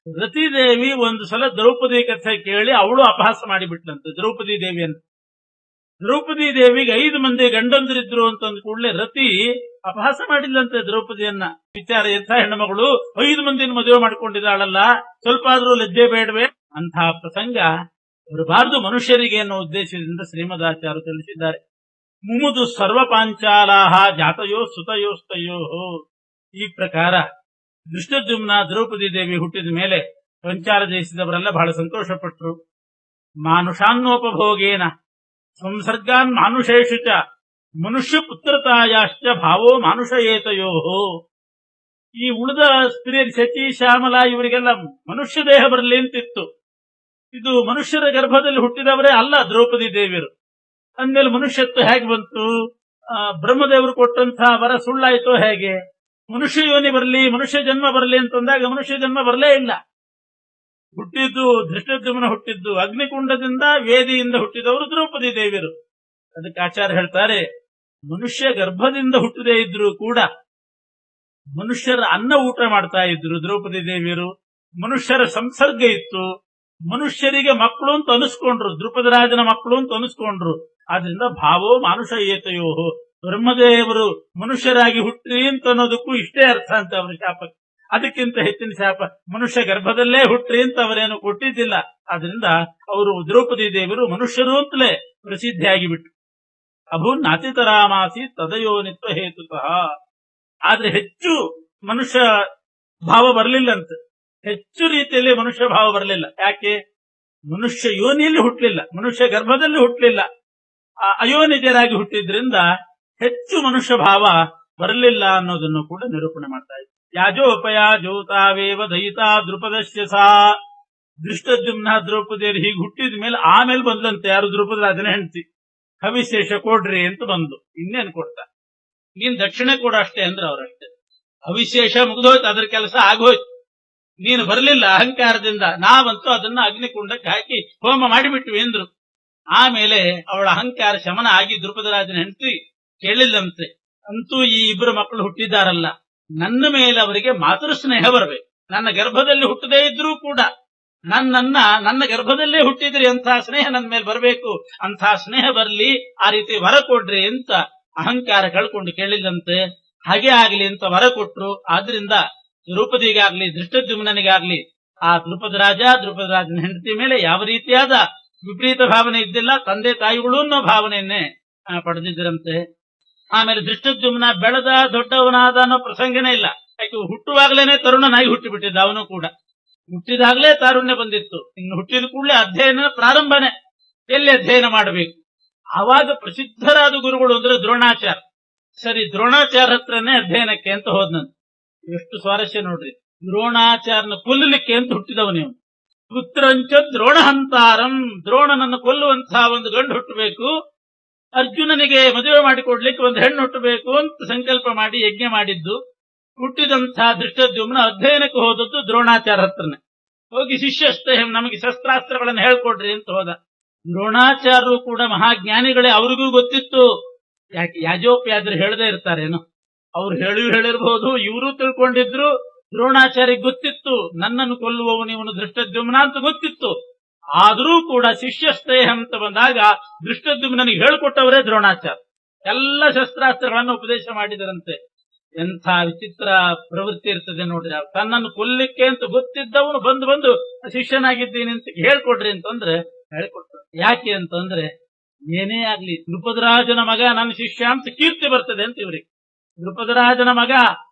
ರತಿದೇವಿ ಒಂದು ಸಲ ದ್ರೌಪದಿ ಕಥೆ ಕೇಳಿ ಅವಳು ಅಪಹಾಸ ಮಾಡಿಬಿಟ್ಲಂತೆ ದ್ರೌಪದಿ ದೇವಿಯನ್ನು. ದ್ರೌಪದಿ ದೇವಿಗೆ 5 ಮಂದಿ ಗಂಡಂದಿರಿದ್ರು ಅಂತಂದ ಕೂಡಲೇ ರತಿ ಅಪಹಾಸ ಮಾಡಿಲ್ಲಂತೆ ದ್ರೌಪದಿಯನ್ನ. ವಿಚಾರ ಎಂಥ ಹೆಣ್ಣುಮಗಳು 5 ಮಂದಿನ ಮದುವೆ ಮಾಡ್ಕೊಂಡಿದ್ದಾಳಲ್ಲ, ಸ್ವಲ್ಪ ಆದ್ರೂ ಲಜ್ಜೆ ಬೇಡವೇ? ಅಂತಹ ಪ್ರಸಂಗ ಬರಬಾರದು ಮನುಷ್ಯರಿಗೆ ಅನ್ನೋ ಉದ್ದೇಶದಿಂದ ಶ್ರೀಮದಾಚಾರ್ಯರು ತಿಳಿಸಿದ್ದಾರೆ. ಮುಮುದು ಸರ್ವ ಪಾಂಚಾಲಾಹ ಜಾತಯೋ ಸುತಯೋಸ್ತಯೋ. ಈ ಪ್ರಕಾರ ದೃಷ್ಟದ್ಯುಮ್ನ ದ್ರೌಪದಿ ದೇವಿ ಹುಟ್ಟಿದ ಮೇಲೆ ಪಂಚಾಲ ದೇಶದವರೆಲ್ಲ ಬಹಳ ಸಂತೋಷಪಟ್ಟರು. ಮಾನುಷಾನ್ನೋಪಭೋಗೇನ ಸಂಸರ್ಗಾನ್ ಮಾನುಷೇಷು ಚ ಮನುಷ್ಯ ಪುತ್ರತಾಯಾಶ್ಚ ಭಾವೋ ಮಾನುಷಯೇತಯೋ. ಈ ಉಳಿದ ಸ್ತ್ರೀಯರು ಶಚಿ ಶ್ಯಾಮಲ ಇವರಿಗೆಲ್ಲ ಮನುಷ್ಯ ದೇಹ ಬರಲಿ ಅಂತಿತ್ತು. ಇದು ಮನುಷ್ಯರ ಗರ್ಭದಲ್ಲಿ ಹುಟ್ಟಿದವರೇ ಅಲ್ಲ ದ್ರೌಪದಿ ದೇವಿಯರು. ಅಂದ್ಮೇಲೆ ಮನುಷ್ಯತ್ವ ಹೇಗೆ ಬಂತು? ಬ್ರಹ್ಮದೇವರು ಕೊಟ್ಟಂತಹ ವರ ಸುಳ್ಳಾಯ್ತೋ ಹೇಗೆ? ಮನುಷ್ಯ ಯೋನಿ ಬರಲಿ, ಮನುಷ್ಯ ಜನ್ಮ ಬರಲಿ ಅಂತಂದಾಗ ಮನುಷ್ಯ ಜನ್ಮ ಬರಲೇ ಇಲ್ಲ. ಹುಟ್ಟಿದ್ದು ಧೃಷ್ಟದ್ಯುಮ್ನ ಹುಟ್ಟಿದ್ದು ಅಗ್ನಿಕುಂಡದಿಂದ, ವೇದಿಯಿಂದ ಹುಟ್ಟಿದವರು ದ್ರೌಪದಿ ದೇವಿಯರು. ಅದಕ್ಕೆ ಆಚಾರ್ಯ ಹೇಳ್ತಾರೆ, ಮನುಷ್ಯ ಗರ್ಭದಿಂದ ಹುಟ್ಟದೇ ಇದ್ರು ಕೂಡ ಮನುಷ್ಯರ ಅನ್ನ ಊಟ ಮಾಡ್ತಾ ಇದ್ರು ದ್ರೌಪದಿ ದೇವಿಯರು. ಮನುಷ್ಯರ ಸಂಸರ್ಗ ಇತ್ತು. ಮನುಷ್ಯರಿಗೆ ಮಕ್ಕಳು ಅಂತ ಅನಿಸ್ಕೊಂಡ್ರು, ದ್ರುಪದರಾಜನ ಮಕ್ಕಳು ಅಂತ ಅನಿಸ್ಕೊಂಡ್ರು. ಆದ್ರಿಂದ ಭಾವೋ ಮಾನುಷ ಏತಯೋ, ಬ್ರಹ್ಮದೇವರು ಮನುಷ್ಯರಾಗಿ ಹುಟ್ಟಿ ಅಂತ ಅನ್ನೋದಕ್ಕೂ ಇಷ್ಟೇ ಅರ್ಥ ಅಂತ ಅವರ ಶಾಪಕ್ಕೆ. ಅದಕ್ಕಿಂತ ಹೆಚ್ಚಿನ ಶಾಪ ಮನುಷ್ಯ ಗರ್ಭದಲ್ಲೇ ಹುಟ್ಟಿ ಅಂತ ಅವರೇನು ಕೊಟ್ಟಿದ್ದಿಲ್ಲ. ಆದ್ರಿಂದ ಅವರು ದ್ರೌಪದಿ ದೇವರು ಮನುಷ್ಯರು ಅಂತಲೇ ಪ್ರಸಿದ್ಧಿಯಾಗಿ ಬಿಟ್ರು. ಅಭೂನ್ ನಾತಿತರಾಮಾಸಿ ತದಯೋನಿತ್ವ ಹೇತುತಃ. ಆದ್ರೆ ಹೆಚ್ಚು ಮನುಷ್ಯ ಭಾವ ಬರಲಿಲ್ಲಂತೆ, ಹೆಚ್ಚು ರೀತಿಯಲ್ಲಿ ಮನುಷ್ಯ ಭಾವ ಬರಲಿಲ್ಲ. ಯಾಕೆ? ಮನುಷ್ಯ ಯೋನಿಯಲ್ಲಿ ಹುಟ್ಟಲಿಲ್ಲ, ಮನುಷ್ಯ ಗರ್ಭದಲ್ಲಿ ಹುಟ್ಟಲಿಲ್ಲ, ಅಯೋನಿಜರಾಗಿ ಹುಟ್ಟಿದ್ರಿಂದ ಹೆಚ್ಚು ಮನುಷ್ಯ ಭಾವ ಬರಲಿಲ್ಲ ಅನ್ನೋದನ್ನು ಕೂಡ ನಿರೂಪಣೆ ಮಾಡ್ತಾ ಇದ್ದಾರೆ. ಯಾಜೋಪಯಾಜೋತಾವೇವ ದಯಿತಾ ದ್ರುಪದಸ್ಯ ಸಾ. ದೃಷ್ಟದ್ಯುಮ್ನ ದ್ರೌಪದಿಯರು ಹೀಗೆ ಹುಟ್ಟಿದ ಮೇಲೆ ಆಮೇಲೆ ಬಂದಂತೆ ಯಾರು ದ್ರುಪದರಾಜನ ಹೆಂಡತಿ, ಹವಿಶೇಷ ಕೊಡ್ರಿ ಅಂತ ಬಂದು. ಇನ್ನೇನು ಕೊಡ್ತಾರೆ? ನೀನ್ ದಕ್ಷಿಣೆ ಕೂಡ ಅಷ್ಟೇ ಅಂದ್ರೆ ಅವರಷ್ಟೇ. ಹವಿಶೇಷ ಮುಗಿದೋಯ್ತು, ಅದ್ರ ಕೆಲಸ ಆಗೋಯ್ತು. ನೀನು ಬರಲಿಲ್ಲ ಅಹಂಕಾರದಿಂದ, ನಾವಂತೂ ಅದನ್ನ ಅಗ್ನಿಕುಂಡಕ್ಕೆ ಹಾಕಿ ಹೋಮ ಮಾಡಿಬಿಟ್ವಿ ಎಂದ್ರು. ಆಮೇಲೆ ಅವಳ ಅಹಂಕಾರ ಶಮನ ಆಗಿ ದ್ರುಪದರಾಜನ ಹೆಂಡತಿ ಕೇಳಿಲ್ಲಂತೆ, ಅಂತೂ ಈ 2 ಮಕ್ಕಳು ಹುಟ್ಟಿದ್ದಾರಲ್ಲ, ನನ್ನ ಮೇಲೆ ಅವರಿಗೆ ಮಾತೃ ಸ್ನೇಹ ಬರಬೇಕು. ನನ್ನ ಗರ್ಭದಲ್ಲಿ ಹುಟ್ಟದೇ ಇದ್ರೂ ಕೂಡ ನನ್ನ ಗರ್ಭದಲ್ಲೇ ಹುಟ್ಟಿದ್ರಿ, ಅಂತಹ ಸ್ನೇಹ ನನ್ನ ಮೇಲೆ ಬರಬೇಕು, ಅಂತಹ ಸ್ನೇಹ ಬರಲಿ, ಆ ರೀತಿ ವರ ಕೊಡ್ರಿ ಅಂತ ಅಹಂಕಾರ ಕಳ್ಕೊಂಡು ಕೇಳಿಲ್ಲಂತೆ. ಹಾಗೆ ಆಗ್ಲಿ ಅಂತ ವರ ಕೊಟ್ರು. ಆದ್ರಿಂದ ದ್ರೌಪದಿಗಾಗ್ಲಿ ದೃಷ್ಟದ್ಯುಮ್ನಿಗಾಗ್ಲಿ ಆ ದ್ರುಪದರಾಜನ ಹೆಂಡತಿ ಮೇಲೆ ಯಾವ ರೀತಿಯಾದ ವಿಪರೀತ ಭಾವನೆ ಇದ್ದಿಲ್ಲ. ತಂದೆ ತಾಯಿಗಳು ಅನ್ನೋ ಭಾವನೆಯನ್ನೇ ಪಡೆದಿದ್ದರಂತೆ. ಆಮೇಲೆ ದೃಷ್ಟದ್ಯುಮ್ನ ಬೆಳೆದ ದೊಡ್ಡವನಾದ ಅನ್ನೋ ಪ್ರಸಂಗನೇ ಇಲ್ಲ. ಯಾಕೆ ಹುಟ್ಟುವಾಗ್ಲೇನೆ ತರುಣನಾಗಿ ಹುಟ್ಟಿಬಿಟ್ಟಿದ್ದ. ಅವನು ಕೂಡ ಹುಟ್ಟಿದಾಗ್ಲೇ ತಾರುಣ್ಯ ಬಂದಿತ್ತು. ಇನ್ನು ಹುಟ್ಟಿದ ಕೂಡಲೇ ಅಧ್ಯಯನ ಪ್ರಾರಂಭನೆ. ಎಲ್ಲಿ ಅಧ್ಯಯನ ಮಾಡಬೇಕು? ಆವಾಗ ಪ್ರಸಿದ್ಧರಾದ ಗುರುಗಳು ಅಂದ್ರೆ ದ್ರೋಣಾಚಾರ್ಯ. ಸರಿ, ದ್ರೋಣಾಚಾರ್ಯ ಹತ್ರನೇ ಅಧ್ಯಯನಕ್ಕೆ ಅಂತ ಹೋದ್ನಂತ. ಎಷ್ಟು ಸ್ವಾರಸ್ಯ ನೋಡ್ರಿ. ದ್ರೋಣಾಚಾರ್ಯನ ಕೊಲ್ಲಲಿಕ್ಕೆ ಅಂತ ಹುಟ್ಟಿದವನು. ಪುತ್ರಂಚ ದ್ರೋಣಹಂತಾರಂ, ದ್ರೋಣನನ್ನು ಕೊಲ್ಲುವಂತಹ ಒಂದು ಗಂಡು ಹುಟ್ಟಬೇಕು, ಅರ್ಜುನನಿಗೆ ಮದುವೆ ಮಾಡಿಕೊಡ್ಲಿಕ್ಕೆ ಒಂದು ಹೆಣ್ಣು ಹುಟ್ಟಬೇಕು ಅಂತ ಸಂಕಲ್ಪ ಮಾಡಿ ಯಜ್ಞ ಮಾಡಿದ್ದು. ಹುಟ್ಟಿದಂತಹ ದೃಷ್ಟದ್ಯುಮ್ನ ಅಧ್ಯಯನಕ್ಕೆ ಹೋದದ್ದು ದ್ರೋಣಾಚಾರ್ಯ ಹತ್ರನೇ. ಹೋಗಿ ಶಿಷ್ಯಸ್ತೇಹಂ, ನಮಗೆ ಶಸ್ತ್ರಾಸ್ತ್ರಗಳನ್ನು ಹೇಳ್ಕೊಡ್ರಿ ಅಂತ ಹೋದ. ದ್ರೋಣಾಚಾರ್ಯರು ಕೂಡ ಮಹಾಜ್ಞಾನಿಗಳೇ, ಅವ್ರಿಗೂ ಗೊತ್ತಿತ್ತು. ಯಾಕೆ ಯಾಜೋಪ್ಯಾದ್ರು ಹೇಳದೇ ಇರ್ತಾರೇನು? ಅವ್ರು ಹೇಳಿರಬಹುದು, ಇವರು ತಿಳ್ಕೊಂಡಿದ್ರು. ದ್ರೋಣಾಚಾರ್ಯ ಗೊತ್ತಿತ್ತು, ನನ್ನನ್ನು ಕೊಲ್ಲುವವನು ಇವನು ದೃಷ್ಟದ್ಯುಮ್ನ ಅಂತ ಗೊತ್ತಿತ್ತು. ಆದರೂ ಕೂಡ ಶಿಷ್ಯಸ್ತೇಹ ಅಂತ ಬಂದಾಗ ದೃಷ್ಟದ್ಯುಮ್ನಿಗೆ ಹೇಳಿಕೊಟ್ಟವರೇ ದ್ರೋಣಾಚಾರ್ಯ. ಎಲ್ಲ ಶಸ್ತ್ರಾಸ್ತ್ರಗಳನ್ನು ಉಪದೇಶ ಮಾಡಿದರಂತೆ. ಎಂಥ ವಿಚಿತ್ರ ಪ್ರವೃತ್ತಿ ಇರ್ತದೆ ನೋಡ್ರಿ. ತನ್ನನ್ನು ಕೊಲ್ಲಿಕ್ಕೆ ಅಂತ ಗೊತ್ತಿದ್ದವನು ಬಂದು ಶಿಷ್ಯನಾಗಿದ್ದೀನಿ ಅಂತ ಹೇಳ್ಕೊಡ್ರಿ ಅಂತಂದ್ರೆ ಹೇಳ್ಕೊಟ್ರು. ಯಾಕೆ ಅಂತಂದ್ರೆ, ಏನೇ ಆಗ್ಲಿ ದ್ರುಪದರಾಜನ ಮಗ ನನ್ನ ಶಿಷ್ಯ ಅಂತ ಕೀರ್ತಿ ಬರ್ತದೆ ಅಂತ ಇವ್ರಿಗೆ. ದ್ರುಪದರಾಜನ ಮಗ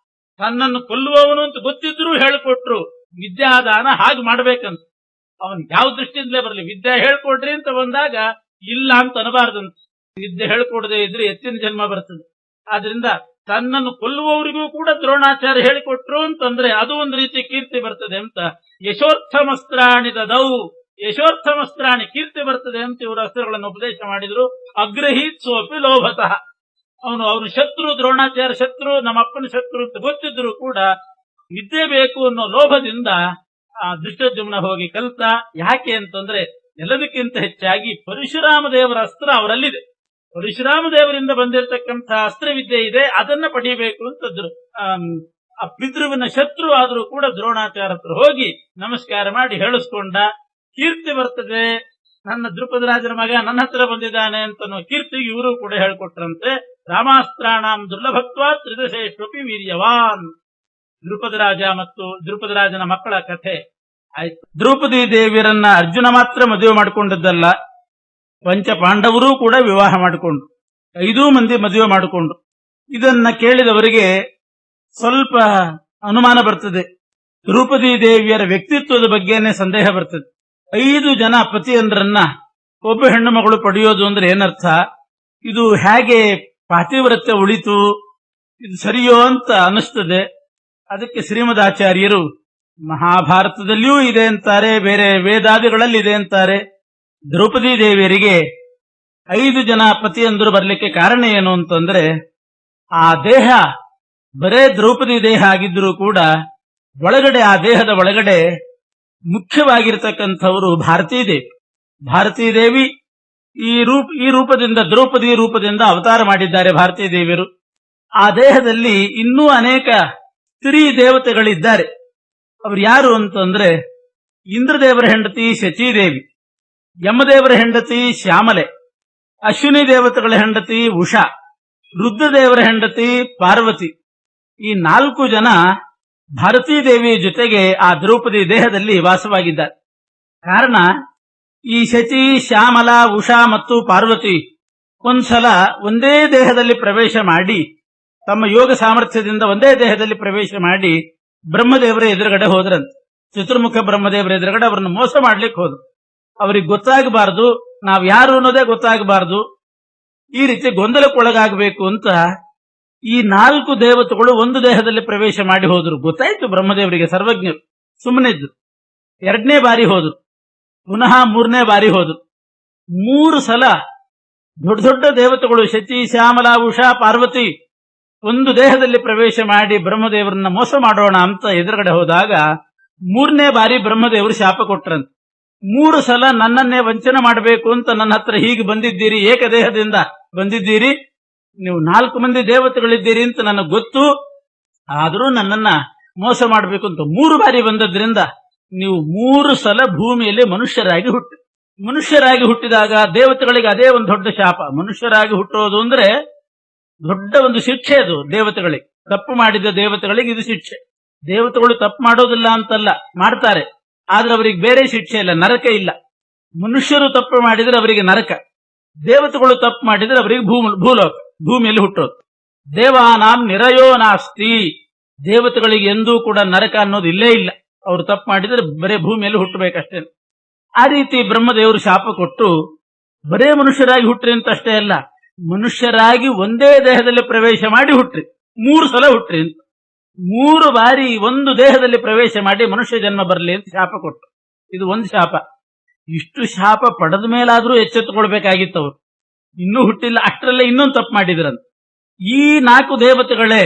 ತನ್ನನ್ನು ಕೊಲ್ಲುವವನು ಅಂತ ಗೊತ್ತಿದ್ರು ಹೇಳಿಕೊಟ್ರು. ವಿದ್ಯಾದಾನ ಹಾಗೆ ಮಾಡ್ಬೇಕಂತ ಅವನ್ ಯಾವ ದೃಷ್ಟಿಯಿಂದಲೇ ಬರಲಿ. ವಿದ್ಯೆ ಹೇಳ್ಕೊಡ್ರಿ ಅಂತ ಬಂದಾಗ ಇಲ್ಲ ಅಂತ ಅನಬಾರ್ದಂತ. ವಿದ್ಯೆ ಹೇಳ್ಕೊಡದೆ ಇದ್ರೆ ಎತ್ತಿನ ಜನ್ಮ ಬರ್ತದೆ. ಆದ್ರಿಂದ ತನ್ನನ್ನು ಕೊಲ್ಲುವವರಿಗೂ ಕೂಡ ದ್ರೋಣಾಚಾರ್ಯ ಹೇಳಿಕೊಟ್ರು ಅಂತಂದ್ರೆ ಅದು ಒಂದು ರೀತಿ ಕೀರ್ತಿ ಬರ್ತದೆ ಅಂತ. ಯಶೋರ್ಥಮಸ್ತ್ರಾಣಿ ದದೌ, ಯಶೋರ್ಥಮಸ್ತ್ರಾಣಿ ಕೀರ್ತಿ ಬರ್ತದೆ ಅಂತ ಇವರು ಅಸ್ತ್ರಗಳನ್ನು ಉಪದೇಶ ಮಾಡಿದ್ರು. ಅಗ್ರಹೀತ್ ಸೋಪಿ ಲೋಭತಃ, ಅವನು ಶತ್ರು, ದ್ರೋಣಾಚಾರ್ಯ ಶತ್ರು, ನಮ್ಮ ಅಪ್ಪನ ಶತ್ರು ಅಂತ ಗೊತ್ತಿದ್ರು ಕೂಡ ವಿದ್ಯೆ ಬೇಕು ಅನ್ನೋ ಲೋಭದಿಂದ ದೃಷ್ಟದ್ಯುಮ್ನ ಹೋಗಿ ಕಲಿತ. ಯಾಕೆ ಅಂತಂದ್ರೆ, ಎಲ್ಲದಕ್ಕಿಂತ ಹೆಚ್ಚಾಗಿ ಪರಶುರಾಮ ದೇವರ ಅಸ್ತ್ರ ಅವರಲ್ಲಿದೆ. ಪರಶುರಾಮ ದೇವರಿಂದ ಬಂದಿರತಕ್ಕಂತಹ ಅಸ್ತ್ರವಿದ್ಯೆ ಇದೆ, ಅದನ್ನ ಪಡೆಯಬೇಕು ಅಂತಂದ್ರು. ಆ ಪಿತೃವಿನ ಶತ್ರು ಆದ್ರೂ ಕೂಡ ದ್ರೋಣಾಚಾರ್ಯ ಹತ್ರ ಹೋಗಿ ನಮಸ್ಕಾರ ಮಾಡಿ ಹೇಳಿಸ್ಕೊಂಡ. ಕೀರ್ತಿ ಬರ್ತದೆ, ನನ್ನ ದ್ರುಪದರಾಜನ ಮಗ ನನ್ನ ಹತ್ರ ಬಂದಿದ್ದಾನೆ ಅಂತ ಕೀರ್ತಿ ಇವರು ಕೂಡ ಹೇಳ್ಕೊಟ್ರಂತೆ. ರಾಮಾಸ್ತ್ರಾಣಾಂ ದುರ್ಲಭತ್ವ ತ್ರಿದಶೇಶ್ವಪಿ ವೀರ್ಯವಾನ್. ದ್ರುಪದರಾಜ ಮತ್ತು ದ್ರುಪದರಾಜನ ಮಕ್ಕಳ ಕಥೆ ಆಯ್ತು. ದ್ರೌಪದಿ ದೇವಿಯರನ್ನ ಅರ್ಜುನ ಮಾತ್ರ ಮದುವೆ ಮಾಡಿಕೊಂಡದ್ದಲ್ಲ, ಪಂಚ ಪಾಂಡವರೂ ಕೂಡ ವಿವಾಹ ಮಾಡಿಕೊಂಡು 5 ಮಂದಿ ಮದುವೆ ಮಾಡಿಕೊಂಡು. ಇದನ್ನ ಕೇಳಿದವರಿಗೆ ಸ್ವಲ್ಪ ಅನುಮಾನ ಬರ್ತದೆ. ದ್ರೌಪದಿ ದೇವಿಯರ ವ್ಯಕ್ತಿತ್ವದ ಬಗ್ಗೆನೇ ಸಂದೇಹ ಬರ್ತದೆ. 5 ಜನ ಪತಿಯಂದ್ರನ್ನ ಒಬ್ಬ ಹೆಣ್ಣು ಮಗಳು ಪಡೆಯೋದು ಅಂದ್ರೆ ಏನರ್ಥ? ಇದು ಹೇಗೆ ಪಾತಿವ್ರತ್ಯ ಉಳಿತು? ಇದು ಸರಿಯೋ ಅಂತ ಅನಿಸ್ತದೆ. ಅದಕ್ಕೆ ಶ್ರೀಮದಾಚಾರ್ಯರು ಮಹಾಭಾರತದಲ್ಲಿಯೂ ಇದೆ ಅಂತಾರೆ, ಬೇರೆ ವೇದಾದಿಗಳಲ್ಲಿ ಇದೆ ಅಂತಾರೆ. ದ್ರೌಪದಿ ದೇವಿಯರಿಗೆ 5 ಜನ ಪತಿಯಂದರು ಬರಲಿಕ್ಕೆ ಕಾರಣ ಏನು ಅಂತಂದ್ರೆ, ಆ ದೇಹ ಬರೇ ದ್ರೌಪದಿ ದೇಹ ಆಗಿದ್ರೂ ಕೂಡ ಒಳಗಡೆ, ಆ ದೇಹದ ಒಳಗಡೆ ಮುಖ್ಯವಾಗಿರ್ತಕ್ಕಂಥವರು ಭಾರತೀ ದೇವಿ. ಭಾರತೀ ದೇವಿ ಈ ರೂಪದಿಂದ, ದ್ರೌಪದಿ ರೂಪದಿಂದ ಅವತಾರ ಮಾಡಿದ್ದಾರೆ ಭಾರತೀ ದೇವಿಯರು. ಆ ದೇಹದಲ್ಲಿ ಇನ್ನೂ ಅನೇಕ ಸ್ತ್ರೀ ದೇವತೆಗಳಿದ್ದಾರೆ. ಅವರು ಯಾರು ಅಂತಂದ್ರೆ, ಇಂದ್ರದೇವರ ಹೆಂಡತಿ ಶಚೀದೇವಿ, ಯಮದೇವರ ಹೆಂಡತಿ ಶ್ಯಾಮಲೆ, ಅಶ್ವಿನಿ ದೇವತೆಗಳ ಹೆಂಡತಿ ಉಷಾ, ರುದ್ರದೇವರ ಹೆಂಡತಿ ಪಾರ್ವತಿ. ಈ 4 ಜನ ಭಾರತೀ ದೇವಿಯ ಜೊತೆಗೆ ಆ ದ್ರೌಪದಿ ದೇಹದಲ್ಲಿ ವಾಸವಾಗಿದ್ದಾರೆ. ಕಾರಣ, ಈ ಶಚಿ, ಶ್ಯಾಮಲ, ಉಷಾ ಮತ್ತು ಪಾರ್ವತಿ ಒಂದ್ಸಲ ಒಂದೇ ದೇಹದಲ್ಲಿ ಪ್ರವೇಶ ಮಾಡಿ, ತಮ್ಮ ಯೋಗ ಸಾಮರ್ಥ್ಯದಿಂದ ಒಂದೇ ದೇಹದಲ್ಲಿ ಪ್ರವೇಶ ಮಾಡಿ ಬ್ರಹ್ಮದೇವರ ಎದುರುಗಡೆ ಹೋದ್ರಂತೆ. ಚತುರ್ಮುಖ ಬ್ರಹ್ಮದೇವರ ಎದುರುಗಡೆ ಅವರನ್ನು ಮೋಸ ಮಾಡ್ಲಿಕ್ಕೆ ಹೋದ್ರು. ಅವ್ರಿಗೆ ಗೊತ್ತಾಗಬಾರದು, ನಾವ್ ಯಾರು ಅನ್ನೋದೇ ಗೊತ್ತಾಗಬಾರದು, ಈ ರೀತಿ ಗೊಂದಲಕ್ಕೊಳಗಾಗಬೇಕು ಅಂತ ಈ 4 ದೇವತೆಗಳು ಒಂದು ದೇಹದಲ್ಲಿ ಪ್ರವೇಶ ಮಾಡಿ ಹೋದ್ರು. ಗೊತ್ತಾಯ್ತು ಬ್ರಹ್ಮದೇವರಿಗೆ, ಸರ್ವಜ್ಞರು, ಸುಮ್ಮನೆ ಇದ್ರು. 2ನೇ ಬಾರಿ ಹೋದ್ರು, ಪುನಃ 3ನೇ ಬಾರಿ ಹೋದ್ರು. 3 ಸಲ ದೊಡ್ಡ ದೊಡ್ಡ ದೇವತೆಗಳು ಶಚಿ, ಶ್ಯಾಮಲ, ಉಷಾ, ಪಾರ್ವತಿ ಒಂದು ದೇಹದಲ್ಲಿ ಪ್ರವೇಶ ಮಾಡಿ ಬ್ರಹ್ಮದೇವರನ್ನ ಮೋಸ ಮಾಡೋಣ ಅಂತ ಎದುರುಗಡೆ ಹೋದಾಗ 3ನೇ ಬಾರಿ ಬ್ರಹ್ಮದೇವರು ಶಾಪ ಕೊಟ್ರಂತೆ. 3 ಸಲ ನನ್ನನ್ನೇ ವಂಚನೆ ಮಾಡಬೇಕು ಅಂತ ನನ್ನ ಹತ್ರ ಹೀಗೆ ಬಂದಿದ್ದೀರಿ, ಏಕದೇಹದಿಂದ ಬಂದಿದ್ದೀರಿ, ನೀವು 4 ಮಂದಿ ದೇವತೆಗಳಿದ್ದೀರಿ ಅಂತ ನನಗೆ ಗೊತ್ತು, ಆದರೂ ನನ್ನನ್ನ ಮೋಸ ಮಾಡಬೇಕು ಅಂತ 3 ಬಾರಿ ಬಂದದ್ರಿಂದ ನೀವು 3 ಸಲ ಭೂಮಿಯಲ್ಲಿ ಮನುಷ್ಯರಾಗಿ ಹುಟ್ಟಿದಾಗ ದೇವತೆಗಳಿಗೆ ಅದೇ ಒಂದು ದೊಡ್ಡ ಶಾಪ. ಮನುಷ್ಯರಾಗಿ ಹುಟ್ಟೋದು ಅಂದ್ರೆ ದೊಡ್ಡ ಒಂದು ಶಿಕ್ಷೆ. ಅದು ದೇವತೆಗಳಿಗೆ, ತಪ್ಪು ಮಾಡಿದ ದೇವತೆಗಳಿಗೆ ಇದು ಶಿಕ್ಷೆ. ದೇವತೆಗಳು ತಪ್ಪು ಮಾಡೋದಿಲ್ಲ ಅಂತಲ್ಲ, ಮಾಡ್ತಾರೆ, ಆದ್ರೆ ಅವರಿಗೆ ಬೇರೆ ಶಿಕ್ಷೆ ಇಲ್ಲ, ನರಕ ಇಲ್ಲ. ಮನುಷ್ಯರು ತಪ್ಪು ಮಾಡಿದ್ರೆ ಅವರಿಗೆ ನರಕ, ದೇವತೆಗಳು ತಪ್ಪು ಮಾಡಿದ್ರೆ ಅವರಿಗೆ ಭೂಲೋಕ, ಭೂಮಿಯಲ್ಲಿ ಹುಟ್ಟೋದು. ದೇವಾನಾಂ ನಿರಯೋ ನಾಸ್ತಿ, ದೇವತೆಗಳಿಗೆ ಎಂದೂ ಕೂಡ ನರಕ ಅನ್ನೋದು ಇಲ್ಲೇ ಇಲ್ಲ. ಅವರು ತಪ್ಪು ಮಾಡಿದ್ರೆ ಬರೇ ಭೂಮಿಯಲ್ಲಿ ಹುಟ್ಟಬೇಕಷ್ಟೇ. ಆ ರೀತಿ ಬ್ರಹ್ಮದೇವರು ಶಾಪ ಕೊಟ್ಟು ಬರೇ ಮನುಷ್ಯರಾಗಿ ಹುಟ್ಟ್ರಿ ಅಂತ ಅಷ್ಟೇ ಅಲ್ಲ, ಮನುಷ್ಯರಾಗಿ ಒಂದೇ ದೇಹದಲ್ಲಿ ಪ್ರವೇಶ ಮಾಡಿ ಹುಟ್ಟ್ರಿ, 3 ಸಲ ಹುಟ್ಟ್ರಿ ಅಂತ. 3 ಬಾರಿ ಒಂದು ದೇಹದಲ್ಲಿ ಪ್ರವೇಶ ಮಾಡಿ ಮನುಷ್ಯ ಜನ್ಮ ಬರಲಿ ಅಂತ ಶಾಪ ಕೊಟ್ಟು. ಇದು ಒಂದು ಶಾಪ. ಇಷ್ಟು ಶಾಪ ಪಡೆದ ಮೇಲಾದ್ರೂ ಎಚ್ಚೆತ್ತುಕೊಳ್ಬೇಕಾಗಿತ್ತು ಅವರು. ಇನ್ನೂ ಹುಟ್ಟಿಲ್ಲ, ಅಷ್ಟರಲ್ಲೇ ಇನ್ನೊಂದು ತಪ್ಪು ಮಾಡಿದ್ರಂತ. ಈ 4 ದೇವತೆಗಳೇ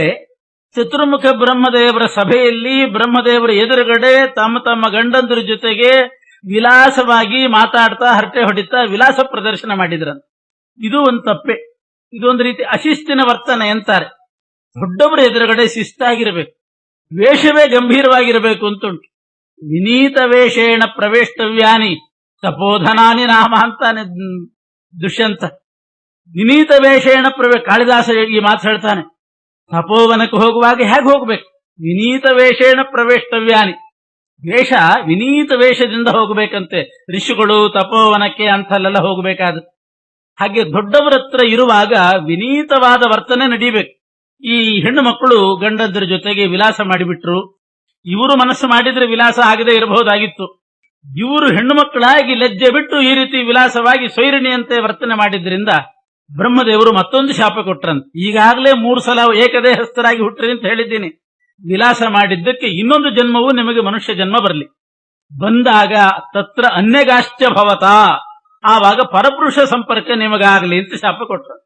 ಚತುರ್ಮುಖ ಬ್ರಹ್ಮದೇವರ ಸಭೆಯಲ್ಲಿ ಬ್ರಹ್ಮದೇವರ ಎದುರುಗಡೆ ತಮ್ಮ ತಮ್ಮ ಗಂಡಂದ್ರ ಜೊತೆಗೆ ವಿಲಾಸವಾಗಿ ಮಾತಾಡ್ತಾ, ಹರಟೆ ಹೊಡಿತಾ ವಿಲಾಸ ಪ್ರದರ್ಶನ ಮಾಡಿದ್ರಂತ. ಇದು ಒಂದು ತಪ್ಪೆ. ಇದೊಂದು ರೀತಿ ಅಶಿಸ್ತಿನ ವರ್ತನೆ ಅಂತಾರೆ. ದೊಡ್ಡವರ ಎದುರುಗಡೆ ಶಿಸ್ತಾಗಿರಬೇಕು, ವೇಷವೇ ಗಂಭೀರವಾಗಿರಬೇಕು ಅಂತುಂಟು. ವಿನೀತ ವೇಷೇಣ ಪ್ರವೇಷ್ಟವ್ಯಾನಿ ತಪೋಧನಾನಿ ನಾಮ ಅಂತಾನೆ ದುಷ್ಯಂತ. ವಿನೀತ ವೇಷೇಣ ಕಾಳಿದಾಸ ಈ ಮಾತು ಹೇಳ್ತಾನೆ. ತಪೋವನಕ್ಕೆ ಹೋಗುವಾಗ ಹೇಗೆ ಹೋಗ್ಬೇಕು? ವಿನೀತ ವೇಷೇಣ ಪ್ರವೇಷ್ಟವ್ಯಾನಿ. ವೇಷ ವಿನೀತ ವೇಷದಿಂದ ಹೋಗಬೇಕಂತೆ. ಋಷಿಗಳು ತಪೋವನಕ್ಕೆ ಅಂತಲ್ಲೆಲ್ಲ ಹೋಗಬೇಕಾದ ಹಾಗೆ ದೊಡ್ಡವರ ಹತ್ರ ಇರುವಾಗ ವಿನೀತವಾದ ವರ್ತನೆ ನಡೀಬೇಕು. ಈ ಹೆಣ್ಣು ಮಕ್ಕಳು ಗಂಡಂದ್ರ ಜೊತೆಗೆ ವಿಲಾಸ ಮಾಡಿಬಿಟ್ರು. ಇವರು ಮನಸ್ಸು ಮಾಡಿದ್ರೆ ವಿಲಾಸ ಆಗದೆ ಇರಬಹುದಾಗಿತ್ತು. ಇವರು ಹೆಣ್ಣು ಮಕ್ಕಳಾಗಿ ಲಜ್ಜೆ ಬಿಟ್ಟು ಈ ರೀತಿ ವಿಲಾಸವಾಗಿ ಸ್ವೈರಿಣಿಯಂತೆ ವರ್ತನೆ ಮಾಡಿದ್ರಿಂದ ಬ್ರಹ್ಮದೇವರು ಮತ್ತೊಂದು ಶಾಪ ಕೊಟ್ರಂತೆ. ಈಗಾಗಲೇ 3 ಸಲ ಏಕದೇಹಸ್ಥರಾಗಿ ಹುಟ್ಟ್ರಿ ಅಂತ ಹೇಳಿದ್ದೀನಿ. ವಿಲಾಸ ಮಾಡಿದ್ದಕ್ಕೆ ಇನ್ನೊಂದು ಜನ್ಮವೂ ನಿಮಗೆ ಮನುಷ್ಯ ಜನ್ಮ ಬರಲಿ. ಬಂದಾಗ ತತ್ರ ಅನ್ಯಗಾಶ್ಚ ಭವತಾ, ಆವಾಗ ಪರಪುರುಷ ಸಂಪರ್ಕ ನಿಮಗಾಗಲಿ ಅಂತ ಶಾಪ ಕೊಟ್ರು.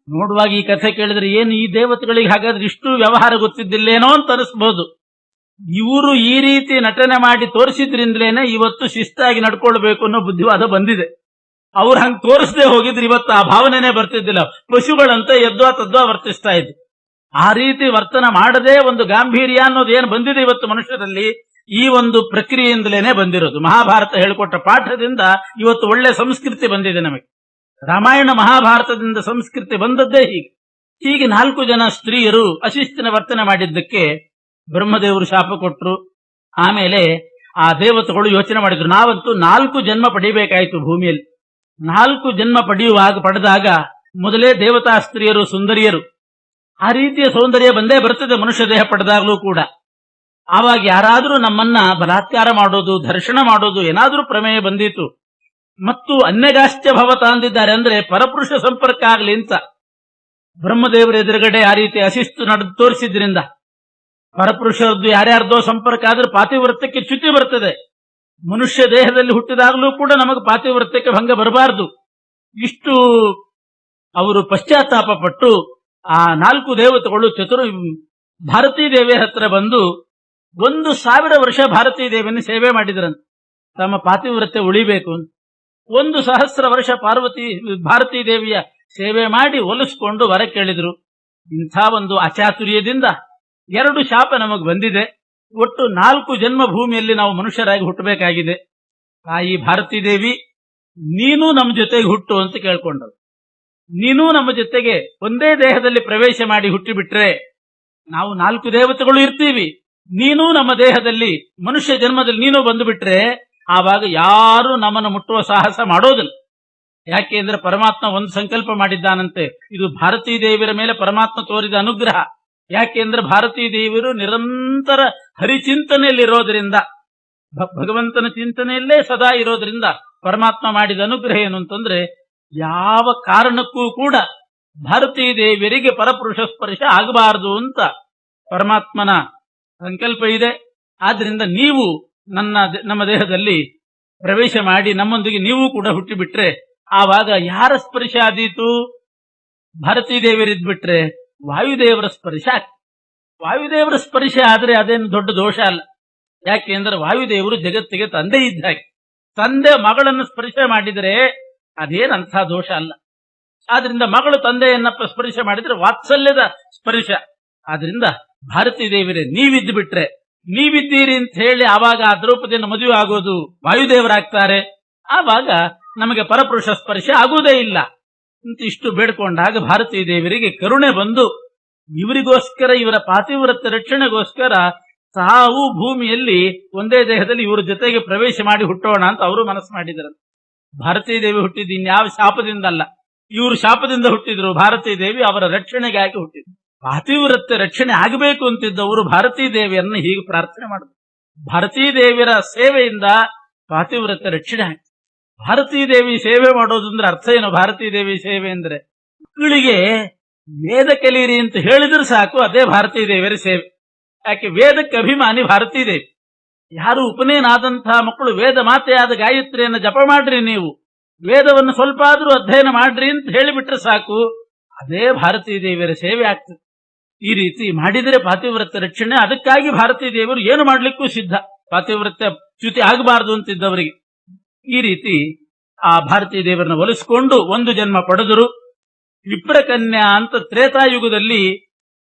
ನೋಡುವಾಗ ಈ ಕಥೆ ಕೇಳಿದ್ರೆ ಏನು ಈ ದೇವತೆಗಳಿಗೆ ಹಾಗಾದ್ರೆ ಇಷ್ಟು ವ್ಯವಹಾರ ಗೊತ್ತಿದ್ದಿಲ್ಲೇನೋ ಅಂತ ಅನಿಸ್ಬಹುದು. ಇವರು ಈ ರೀತಿ ನಟನೆ ಮಾಡಿ ತೋರಿಸಿದ್ರಿಂದಲೇನೆ ಇವತ್ತು ಶಿಸ್ತಾಗಿ ನಡ್ಕೊಳ್ಬೇಕು ಅನ್ನೋ ಬುದ್ಧಿವಾದ ಬಂದಿದೆ. ಅವ್ರು ಹಂಗೆ ತೋರಿಸದೆ ಹೋಗಿದ್ರೆ ಇವತ್ತು ಆ ಭಾವನೆನೇ ಬರ್ತಿದ್ದಿಲ್ಲ. ಪಶುಗಳಂತೆ ಎದ್ವಾ ತದ್ವಾ ವರ್ತಿಸ್ತಾ ಇದ್ರು. ಆ ರೀತಿ ವರ್ತನ ಮಾಡದೆ ಒಂದು ಗಾಂಭೀರ್ಯ ಅನ್ನೋದು ಏನು ಬಂದಿದೆ ಇವತ್ತು ಮನುಷ್ಯರಲ್ಲಿ, ಈ ಒಂದು ಪ್ರಕ್ರಿಯೆಯಿಂದಲೇನೆ ಬಂದಿರೋದು. ಮಹಾಭಾರತ ಹೇಳಿಕೊಟ್ಟ ಪಾಠದಿಂದ ಇವತ್ತು ಒಳ್ಳೆ ಸಂಸ್ಕೃತಿ ಬಂದಿದೆ ನಮಗೆ. ರಾಮಾಯಣ ಮಹಾಭಾರತದಿಂದ ಸಂಸ್ಕೃತಿ ಬಂದದ್ದೇ ಹೀಗೆ 4 ಜನ ಸ್ತ್ರೀಯರು ಅಶಿಸ್ತಿನ ವರ್ತನೆ ಮಾಡಿದ್ದಕ್ಕೆ ಬ್ರಹ್ಮದೇವರು ಶಾಪ ಕೊಟ್ಟರು. ಆಮೇಲೆ ಆ ದೇವತೆಗಳು ಯೋಚನೆ ಮಾಡಿದ್ರು, ನಾವಂತೂ 4 ಜನ್ಮ ಪಡಿಬೇಕಾಯ್ತು ಭೂಮಿಯಲ್ಲಿ. 4 ಜನ್ಮ ಪಡೆದಾಗ ಮೊದಲೇ ದೇವತಾ ಸ್ತ್ರೀಯರು ಸುಂದರಿಯರು, ಆ ರೀತಿಯ ಸೌಂದರ್ಯ ಬಂದೇ ಬರ್ತದೆ ಮನುಷ್ಯ ದೇಹ ಪಡೆದಾಗಲೂ ಕೂಡ. ಆವಾಗ ಯಾರಾದರೂ ನಮ್ಮನ್ನ ಬಲಾತ್ಕಾರ ಮಾಡೋದು, ದರ್ಶನ ಮಾಡೋದು ಏನಾದರೂ ಪ್ರಮೇಯ ಬಂದಿತ್ತು. ಮತ್ತು ಅನ್ಯಗಾಶ್ಚ ಭವತ ಅಂದಿದ್ದಾರೆ, ಅಂದ್ರೆ ಪರಪುರುಷ ಸಂಪರ್ಕ ಆಗಲಿ ಅಂತ ಬ್ರಹ್ಮದೇವರ ಎದುರುಗಡೆ ಆ ರೀತಿ ಅಶಿಸ್ತು ನಡೆದು ತೋರಿಸಿದ್ರಿಂದ ಪರಪುರುಷರದ್ದು ಯಾರ್ಯಾರ್ದೋ ಸಂಪರ್ಕ ಆದ್ರೆ ಪಾತಿವ್ರತ್ಯಕ್ಕೆ ಚ್ಯುತಿ ಬರ್ತದೆ. ಮನುಷ್ಯ ದೇಹದಲ್ಲಿ ಹುಟ್ಟಿದಾಗಲೂ ಕೂಡ ನಮಗೆ ಪಾತಿವ್ರತ್ಯಕ್ಕೆ ಭಂಗ ಬರಬಾರದು. ಇಷ್ಟು ಅವರು ಪಶ್ಚಾತ್ತಾಪ ಪಟ್ಟು ಆ 4 ದೇವತೆಗಳು ಭಾರತೀ ದೇವಿಯ ಹತ್ರ ಬಂದು 1000 ವರ್ಷ ಭಾರತೀ ದೇವಿಯನ್ನು ಸೇವೆ ಮಾಡಿದ್ರಂತೆ, ತಮ್ಮ ಪಾತಿವ್ರತ್ಯ ಉಳಿಬೇಕು ಅಂತ. 1000 ವರ್ಷ ಭಾರತೀ ದೇವಿಯ ಸೇವೆ ಮಾಡಿ ಒಲಿಸ್ಕೊಂಡು ವರ ಕೇಳಿದ್ರು. ಇಂಥ ಒಂದು ಅಚಾತುರ್ಯದಿಂದ 2 ಶಾಪ ನಮಗೆ ಬಂದಿದೆ. ಒಟ್ಟು 4 ಜನ್ಮ ಭೂಮಿಯಲ್ಲಿ ನಾವು ಮನುಷ್ಯರಾಗಿ ಹುಟ್ಟಬೇಕಾಗಿದೆ. ತಾಯಿ ಭಾರತೀ ದೇವಿ, ನೀನು ನಮ್ಮ ಜೊತೆಗೆ ಹುಟ್ಟು ಅಂತ ಕೇಳ್ಕೊಂಡರು. ನೀನು ನಮ್ಮ ಜೊತೆಗೆ ಒಂದೇ ದೇಹದಲ್ಲಿ ಪ್ರವೇಶ ಮಾಡಿ ಹುಟ್ಟಿಬಿಟ್ರೆ ನಾವು 4 ದೇವತೆಗಳು ಇರ್ತೀವಿ. ನೀನು ನಮ್ಮ ದೇಹದಲ್ಲಿ ಮನುಷ್ಯ ಜನ್ಮದಲ್ಲಿ ನೀನು ಬಂದು ಬಿಟ್ರೆ ಆವಾಗ ಯಾರು ನಮ್ಮನ್ನು ಮುಟ್ಟುವ ಸಾಹಸ ಮಾಡೋದಿಲ್ಲ. ಯಾಕೆ ಅಂದ್ರೆ ಪರಮಾತ್ಮ ಒಂದು ಸಂಕಲ್ಪ ಮಾಡಿದ್ದಾನಂತೆ, ಇದು ಭಾರತೀ ದೇವಿಯರ ಮೇಲೆ ಪರಮಾತ್ಮ ತೋರಿದ ಅನುಗ್ರಹ. ಯಾಕೆಂದ್ರೆ ಭಾರತೀ ದೇವಿಯರು ನಿರಂತರ ಹರಿಚಿಂತನೆಯಲ್ಲಿರೋದ್ರಿಂದ, ಭಗವಂತನ ಚಿಂತನೆಯಲ್ಲೇ ಸದಾ ಇರೋದ್ರಿಂದ ಪರಮಾತ್ಮ ಮಾಡಿದ ಅನುಗ್ರಹ ಏನು ಅಂತಂದ್ರೆ ಯಾವ ಕಾರಣಕ್ಕೂ ಕೂಡ ಭಾರತೀ ದೇವಿಯರಿಗೆ ಪರಪುರುಷ ಸ್ಪರ್ಶ ಆಗಬಾರದು ಅಂತ ಪರಮಾತ್ಮನ ಸಂಕಲ್ಪ ಇದೆ. ಆದ್ರಿಂದ ನೀವು ನಮ್ಮ ದೇಹದಲ್ಲಿ ಪ್ರವೇಶ ಮಾಡಿ ನಮ್ಮೊಂದಿಗೆ ನೀವು ಕೂಡ ಹುಟ್ಟಿಬಿಟ್ರೆ ಆವಾಗ ಯಾರ ಸ್ಪರ್ಶ ಆದೀತು? ಭಾರತೀ ದೇವಿಯರಿದ್ಬಿಟ್ರೆ ವಾಯುದೇವರ ಸ್ಪರ್ಶ. ವಾಯುದೇವರ ಸ್ಪರ್ಶ ಆದ್ರೆ ಅದೇನು ದೊಡ್ಡ ದೋಷ ಅಲ್ಲ. ಯಾಕೆ ಅಂದ್ರೆ ವಾಯುದೇವರು ಜಗತ್ತಿಗೆ ತಂದೆ ಇದ್ದಾಗೆ. ತಂದೆ ಮಗಳನ್ನು ಸ್ಪರ್ಶ ಮಾಡಿದರೆ ಅದೇನಂಥ ದೋಷ ಅಲ್ಲ. ಆದ್ರಿಂದ ಮಗಳು ತಂದೆಯನ್ನ ಸ್ಪರ್ಶ ಮಾಡಿದ್ರೆ ವಾತ್ಸಲ್ಯದ ಸ್ಪರ್ಶ. ಆದ್ರಿಂದ ಭಾರತೀ ದೇವಿಯರೇ ನೀವಿದ್ದು ಬಿಟ್ರೆ, ನೀವಿದ್ದೀರಿ ಅಂತ ಹೇಳಿ ಆವಾಗ ಆ ದ್ರೌಪದಿಯನ್ನು ಮದುವೆ ಆಗೋದು ವಾಯುದೇವರಾಗ್ತಾರೆ. ಆವಾಗ ನಮಗೆ ಪರಪುರುಷ ಸ್ಪರ್ಶ ಆಗುವುದೇ ಇಲ್ಲ ಅಂತ ಇಷ್ಟು ಬೇಡ್ಕೊಂಡಾಗ ಭಾರತೀ ದೇವಿಯರಿಗೆ ಕರುಣೆ ಬಂದು ಇವರಿಗೋಸ್ಕರ, ಇವರ ಪಾತಿವ್ರತ್ಯ ರಕ್ಷಣೆಗೋಸ್ಕರ ತಾವು ಭೂಮಿಯಲ್ಲಿ ಒಂದೇ ದೇಹದಲ್ಲಿ ಇವರ ಜೊತೆಗೆ ಪ್ರವೇಶ ಮಾಡಿ ಹುಟ್ಟೋಣ ಅಂತ ಅವರು ಮನಸ್ಸು ಮಾಡಿದರು. ಭಾರತೀ ದೇವಿ ಹುಟ್ಟಿದ್ದು ಇನ್ಯಾವ ಶಾಪದಿಂದಲ್ಲ, ಇವರು ಶಾಪದಿಂದ ಹುಟ್ಟಿದ್ರು. ಭಾರತೀ ದೇವಿ ಅವರ ರಕ್ಷಣೆಗಾಗಿ ಹುಟ್ಟಿದ್ರು. ಪಾತಿವ್ರತ್ಯ ರಕ್ಷಣೆ ಆಗಬೇಕು ಅಂತಿದ್ದವರು ಭಾರತೀ ದೇವಿಯನ್ನ ಹೀಗೆ ಪ್ರಾರ್ಥನೆ ಮಾಡಿದ್ರು. ಭಾರತೀ ದೇವಿಯರ ಸೇವೆಯಿಂದ ಪಾತಿವ್ರತ್ಯ ರಕ್ಷಣೆ ಆಯ್ತು. ಭಾರತೀ ದೇವಿ ಸೇವೆ ಮಾಡೋದು ಅಂದ್ರೆ ಅರ್ಥ ಏನು? ಭಾರತೀ ದೇವಿ ಸೇವೆ ಅಂದ್ರೆ ಮಕ್ಕಳಿಗೆ ವೇದ ಕಲೀರಿ ಅಂತ ಹೇಳಿದ್ರೆ ಸಾಕು, ಅದೇ ಭಾರತೀ ದೇವಿಯರ ಸೇವೆ. ಯಾಕೆ? ವೇದಕ್ಕೆ ಅಭಿಮಾನಿ ಭಾರತೀ ದೇವಿ. ಯಾರು ಉಪನಯನ ಆದಂತಹ ಮಕ್ಕಳು ವೇದ ಮಾತೆಯಾದ ಗಾಯತ್ರಿಯನ್ನು ಜಪ ಮಾಡ್ರಿ, ನೀವು ವೇದವನ್ನು ಸ್ವಲ್ಪ ಆದ್ರೂ ಅಧ್ಯಯನ ಮಾಡ್ರಿ ಅಂತ ಹೇಳಿಬಿಟ್ರೆ ಸಾಕು, ಅದೇ ಭಾರತೀ ದೇವಿಯರ ಸೇವೆ ಆಗ್ತದೆ. ಈ ರೀತಿ ಮಾಡಿದರೆ ಪಾತಿವ್ರತ್ಯ ರಕ್ಷಣೆ. ಅದಕ್ಕಾಗಿ ಭಾರತೀ ದೇವರು ಏನು ಮಾಡ್ಲಿಕ್ಕೂ ಸಿದ್ಧ, ಪಾತಿವ್ರತ್ಯ ಚ್ಯುತಿ ಆಗಬಾರದು ಅಂತಿದ್ದವರಿಗೆ. ಈ ರೀತಿ ಆ ಭಾರತೀ ದೇವರನ್ನ ಒಲಿಸಿಕೊಂಡು 1 ಜನ್ಮ ಪಡೆದರು. ವಿಪ್ರಕನ್ಯಾ ಅಂತ ತ್ರೇತಾಯುಗದಲ್ಲಿ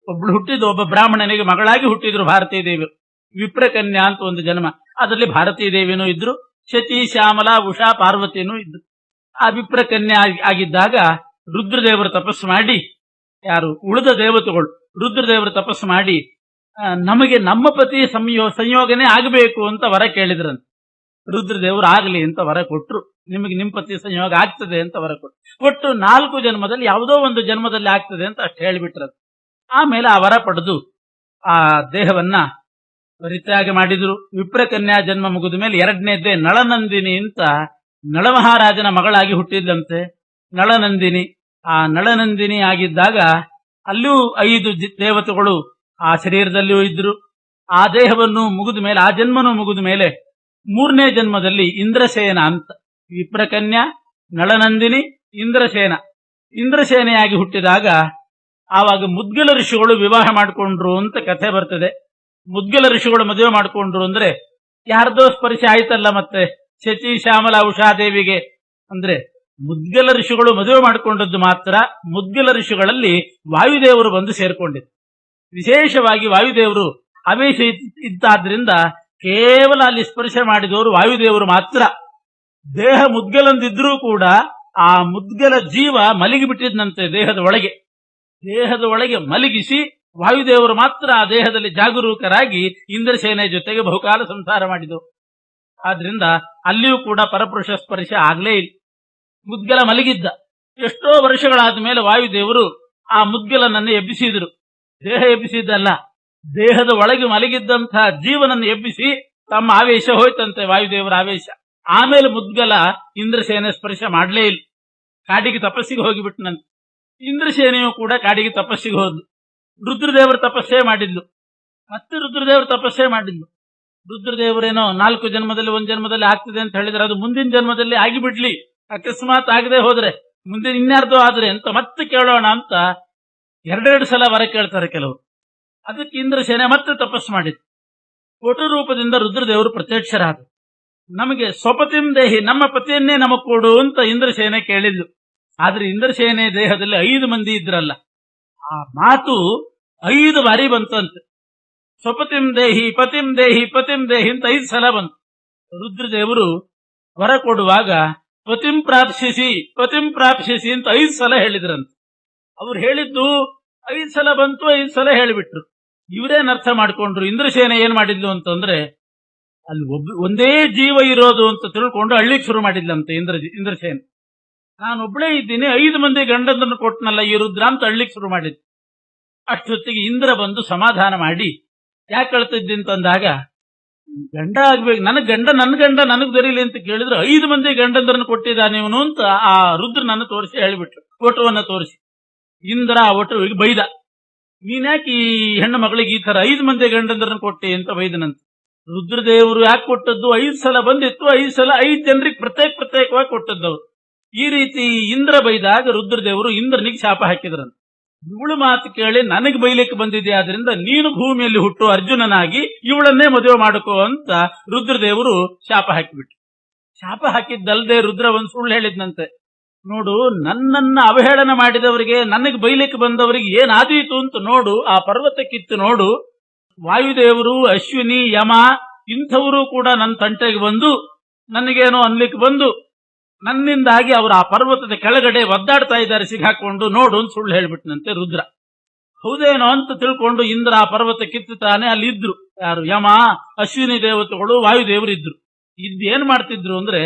ಒಬ್ಬಳು ಹುಟ್ಟಿದ್ದು, ಒಬ್ಬ ಬ್ರಾಹ್ಮಣನಿಗೆ ಮಗಳಾಗಿ ಹುಟ್ಟಿದ್ರು ಭಾರತೀ ದೇವಿಯರು. ವಿಪ್ರಕನ್ಯಾ ಅಂತ 1 ಜನ್ಮ, ಅದರಲ್ಲಿ ಭಾರತೀ ದೇವಿನೂ ಇದ್ರು, ಶಚಿ, ಶ್ಯಾಮಲಾ, ಉಷಾ, ಪಾರ್ವತಿನೂ ಇದ್ರು. ಆ ವಿಪ್ರಕನ್ಯಾ ಆಗಿದ್ದಾಗ ರುದ್ರದೇವರು ತಪಸ್ಸು ಮಾಡಿ, ಯಾರು ಉಳಿದ ದೇವತೆಗಳು ರುದ್ರದೇವರು ತಪಸ್ಸು ಮಾಡಿ ನಮಗೆ ನಮ್ಮ ಪತಿ ಸಂಯೋಗನೆ ಆಗಬೇಕು ಅಂತ ವರ ಕೇಳಿದ್ರಂತೆ. ರುದ್ರದೇವರು ಆಗಲಿ ಅಂತ ವರ ಕೊಟ್ರು. ನಿಮಗೆ ನಿಮ್ಮ ಪತಿ ಸಂಯೋಗ ಆಗ್ತದೆ ಅಂತ ವರ ಕೊಟ್ರು. ಒಟ್ಟು 4 ಜನ್ಮದಲ್ಲಿ ಯಾವುದೋ ಒಂದು ಜನ್ಮದಲ್ಲಿ ಆಗ್ತದೆ ಅಂತ ಅಷ್ಟು ಹೇಳಿಬಿಟ್ರ. ಆಮೇಲೆ ಆ ವರ ಪಡೆದು ಆ ದೇಹವನ್ನ ಪರಿತ್ಯಾಗ ಮಾಡಿದ್ರು. ವಿಪ್ರಕನ್ಯಾ ಜನ್ಮ ಮುಗಿದ ಮೇಲೆ 2ನೇದ್ದೇ ನಳನಂದಿನಿ ಅಂತ ನಳಮಹಾರಾಜನ ಮಗಳಾಗಿ ಹುಟ್ಟಿದ್ದಂತೆ ನಳನಂದಿನಿ. ಆ ನಳನಂದಿನಿ ಆಗಿದ್ದಾಗ ಅಲ್ಲೂ 5 ದೇವತೆಗಳು ಆ ಶರೀರದಲ್ಲಿಯೂ ಇದ್ರು. ಆ ದೇಹವನ್ನು ಮುಗಿದ ಮೇಲೆ, ಆ ಜನ್ಮನೂ ಮುಗಿದ ಮೇಲೆ 3ನೇ ಜನ್ಮದಲ್ಲಿ ಇಂದ್ರಸೇನ ಅಂತ, ವಿಪ್ರಕನ್ಯಾ, ನಳನಂದಿನಿ, ಇಂದ್ರಸೇನೆಯಾಗಿ ಹುಟ್ಟಿದಾಗ ಆವಾಗ ಮುದ್ಗಲ ಋಷಿಗಳು ವಿವಾಹ ಮಾಡಿಕೊಂಡ್ರು ಅಂತ ಕಥೆ ಬರ್ತದೆ. ಮುದ್ಗಲ ಋಷಿಗಳು ಮದುವೆ ಮಾಡಿಕೊಂಡ್ರು ಅಂದ್ರೆ ಯಾರ್ದೋ ಸ್ಪರ್ಶ ಆಯ್ತಲ್ಲ ಮತ್ತೆ ಶಚಿ, ಶ್ಯಾಮಲಾ, ಉಷಾದೇವಿಗೆ. ಅಂದ್ರೆ ಮುದ್ಗಲ ಋಷಿಗಳು ಮದುವೆ ಮಾಡಿಕೊಂಡದ್ದು ಮಾತ್ರ. ಮುದ್ಗಲ ಋಷಿಗಳಲ್ಲಿ ವಾಯುದೇವರು ಬಂದು ಸೇರ್ಕೊಂಡಿದ್ರು. ವಿಶೇಷವಾಗಿ ವಾಯುದೇವರು ಆವೇಶ ಇದ್ದಾದ್ರಿಂದ ಕೇವಲ ಅಲ್ಲಿ ಸ್ಪರ್ಶ ಮಾಡಿದವರು ವಾಯುದೇವರು ಮಾತ್ರ. ದೇಹ ಮುದ್ಗಲಂದಿದ್ರೂ ಕೂಡ ಆ ಮುದ್ಗಲ ಜೀವ ಮಲಗಿಬಿಟ್ಟಿದ್ದಂತೆ ದೇಹದ ಒಳಗೆ ಮಲಗಿಸಿ ವಾಯುದೇವರು ಮಾತ್ರ ಆ ದೇಹದಲ್ಲಿ ಜಾಗರೂಕರಾಗಿ ಇಂದ್ರಸೇನೆ ಜೊತೆಗೆ ಬಹುಕಾಲ ಸಂಸಾರ ಮಾಡಿದವು. ಆದ್ರಿಂದ ಅಲ್ಲಿಯೂ ಕೂಡ ಪರಪುರುಷ ಸ್ಪರ್ಶ ಆಗ್ಲೇ ಇಲ್ಲ. ಮುದ್ಗಲ ಮಲಗಿದ್ದ. ಎಷ್ಟೋ ವರ್ಷಗಳಾದ ಮೇಲೆ ವಾಯುದೇವರು ಆ ಮುದ್ಗಲನನ್ನು ಎಬ್ಬಿಸಿದರು. ದೇಹ ಎಬ್ಬಿಸಿದ್ದಲ್ಲ, ದೇಹದ ಒಳಗೆ ಮಲಗಿದ್ದಂತಹ ಜೀವನನ್ನು ಎಬ್ಬಿಸಿ ತಮ್ಮ ಆವೇಶ ಹೋಯ್ತಂತೆ, ವಾಯುದೇವರ ಆವೇಶ. ಆಮೇಲೆ ಮುದ್ಗಲ ಇಂದ್ರಸೇನೆ ಸ್ಪರ್ಶ ಮಾಡಲೇ ಇಲ್ಲ, ಕಾಡಿಗೆ ತಪಸ್ಸಿಗೆ ಹೋಗಿಬಿಟ್ನಂತೆ. ಇಂದ್ರಸೇನೆಯೂ ಕೂಡ ಕಾಡಿಗೆ ತಪಸ್ಸಿಗೆ ಹೋದ್ಲು. ರುದ್ರದೇವರು ತಪಸ್ಸೇ ಮಾಡಿದ್ಲು, ಮತ್ತೆ ರುದ್ರದೇವರು ತಪಸ್ಸೇ ಮಾಡಿದ್ಲು. ರುದ್ರದೇವರೇನೋ 4 ಜನ್ಮದಲ್ಲಿ 1 ಜನ್ಮದಲ್ಲಿ ಆಗ್ತದೆ ಅಂತ ಹೇಳಿದ್ರೆ ಅದು ಮುಂದಿನ ಜನ್ಮದಲ್ಲಿ ಆಗಿಬಿಡ್ಲಿ, ಅಕಸ್ಮಾತ್ ಆಗದೆ ಹೋದ್ರೆ ಮುಂದಿನ ಇನ್ಯಾರ್ದೋ ಆದ್ರೆ ಅಂತ ಮತ್ತೆ ಕೇಳೋಣ ಅಂತ 2 ಸಲ ವರ ಕೇಳ್ತಾರೆ ಕೆಲವರು. ಅದಕ್ಕೆ ಇಂದ್ರಸೇನೆ ಮತ್ತೆ ತಪಸ್ಸು ಮಾಡಿದ್ರು. ಕೋಟಿ ರೂಪದಿಂದ ರುದ್ರದೇವರು ಪ್ರತ್ಯಕ್ಷರಾದರು. ನಮಗೆ ಸ್ವಪತಿಂ ದೇಹಿ, ನಮ್ಮ ಪತಿಯನ್ನೇ ನಮಗ್ ಕೊಡು ಅಂತ ಇಂದ್ರಸೇನೆ ಕೇಳಿದ್ಲು. ಆದ್ರೆ ಇಂದ್ರಸೇನೆ ದೇಹದಲ್ಲಿ 5 ಮಂದಿ ಇದ್ರಲ್ಲ, ಆ ಮಾತು 5 ಬಾರಿ ಬಂತಂತೆ. ಸ್ವಪತಿಂ ದೇಹಿ ಪತಿಂ ದೇಹಿ ಪತಿಂ ದೇಹಿ ಅಂತ 5 ಸಲ ಬಂತು. ರುದ್ರದೇವರು ವರ ಕೊಡುವಾಗ ಪತಿಂ ಪ್ರಾಪ್ಸಿಸಿ ಅಂತ 5 ಸಲ ಹೇಳಿದ್ರಂತೆ. ಅವ್ರು ಹೇಳಿದ್ದು 5 ಸಲ ಬಂತು, 5 ಸಲ ಹೇಳಿಬಿಟ್ರು. ಇವರೇನ್ ಅರ್ಥ ಮಾಡ್ಕೊಂಡ್ರು, ಇಂದ್ರಸೇನೆ ಏನ್ ಮಾಡಿದ್ಲು ಅಂತಂದ್ರೆ ಅಲ್ಲಿ ಒಂದೇ ಜೀವ ಇರೋದು ಅಂತ ತಿಳ್ಕೊಂಡು ಅಳ್ಳಿಕ್ ಶುರು ಮಾಡಿದ್ಲಂತೆ ಇಂದ್ರಸೇನೆ. ನಾನೊಬ್ಳೇ ಇದ್ದೀನಿ, 5 ಮಂದಿ ಗಂಡಂದನ್ನು ಕೊಟ್ಟನಲ್ಲ ಈ ರುದ್ರ ಅಂತ ಅಳ್ಳಿಕ್ ಶುರು ಮಾಡಿದ್ಲು. ಅಷ್ಟೊತ್ತಿಗೆ ಇಂದ್ರ ಬಂದು ಸಮಾಧಾನ ಮಾಡಿ, ಯಾಕೆ ಕಳ್ತಿದ್ದಿಂತಂದಾಗ ಗಂಡ ಆಗ್ಬೇಕು, ನನ್ನ ಗಂಡ ನನಗ್ ದೊರೀಲಿ ಅಂತ ಕೇಳಿದ್ರು 5 ಮಂದಿ ಗಂಡಂದ್ರನ್ನು ಕೊಟ್ಟಿದ್ದಾನೆ ಇವನು ಅಂತ ಆ ರುದ್ರನನ್ನು ತೋರಿಸಿ ಹೇಳಿಬಿಟ್ರು, ಫೋಟೋವನ್ನ ತೋರಿಸಿ. ಇಂದ್ರ ಆ ಒಟ್ಟು ಬೈದ, ನೀನ್ಯಾಕೆ ಈ ಹೆಣ್ಣು ಮಗಳಿಗೆ ಈ ತರ 5 ಮಂದಿ ಗಂಡಂದ್ರನ್ನು ಕೊಟ್ಟಿ ಅಂತ ಬೈದನಂತ. ರುದ್ರದೇವರು ಯಾಕೆ ಕೊಟ್ಟದ್ದು, 5 ಸಲ ಬಂದಿತ್ತು, 5 ಸಲ 5 ಜನರಿಗೆ ಪ್ರತ್ಯೇಕವಾಗಿ ಕೊಟ್ಟದ್ದವ್ರು. ಈ ರೀತಿ ಇಂದ್ರ ಬೈದಾಗ ರುದ್ರದೇವರು ಇಂದ್ರನಿಗೆ ಶಾಪ ಹಾಕಿದ್ರಂತ. ಇವಳು ಮಾತು ಕೇಳಿ ನನಗೆ ಬೈಲಿಕ್ಕೆ ಬಂದಿದೆ, ಆದ್ರಿಂದ ನೀನು ಭೂಮಿಯಲ್ಲಿ ಹುಟ್ಟು ಅರ್ಜುನನಾಗಿ ಇವಳನ್ನೇ ಮದುವೆ ಮಾಡಿಕೋ ಅಂತ ರುದ್ರದೇವರು ಶಾಪ ಹಾಕಿಬಿಟ್ರು. ಶಾಪ ಹಾಕಿದ್ದಲ್ಲದೆ ರುದ್ರ ಒಂದು ಸುಳ್ಳು ಹೇಳಿದ್ನಂತೆ, ನೋಡು ನನ್ನನ್ನ ಅವಹೇಳನ ಮಾಡಿದವರಿಗೆ, ನನಗೆ ಬೈಲಿಕ್ಕೆ ಬಂದವರಿಗೆ ಏನಾದೀತು ಅಂತ ನೋಡು, ಆ ಪರ್ವತಕ್ಕಿತ್ತು ನೋಡು, ವಾಯುದೇವರು ಅಶ್ವಿನಿ ಯಮ ಇಂಥವರು ಕೂಡ ನನ್ನ ತಂಟೆಗೆ ಬಂದು ನನಗೇನೋ ಅನ್ಲಿಕ್ಕೆ ಬಂದು ನನ್ನಿಂದಾಗಿ ಅವರು ಆ ಪರ್ವತದ ಕೆಳಗಡೆ ಒದ್ದಾಡ್ತಾ ಇದ್ದಾರೆ ಸಿಗಾಕೊಂಡು, ನೋಡು ಅಂತ ಸುಳ್ಳು ಹೇಳ್ಬಿಟ್ನಂತೆ ರುದ್ರ. ಹೌದೇನೋ ಅಂತ ತಿಳ್ಕೊಂಡು ಇಂದ್ರ ಆ ಪರ್ವತ ಕಿತ್ತುತ್ತಾನೆ. ಅಲ್ಲಿ ಇದ್ರು ಯಾರು, ಯಮ ಅಶ್ವಿನಿ ದೇವತೆಗಳು ವಾಯುದೇವರು ಇದ್ರು. ಏನ್ ಮಾಡ್ತಿದ್ರು ಅಂದ್ರೆ,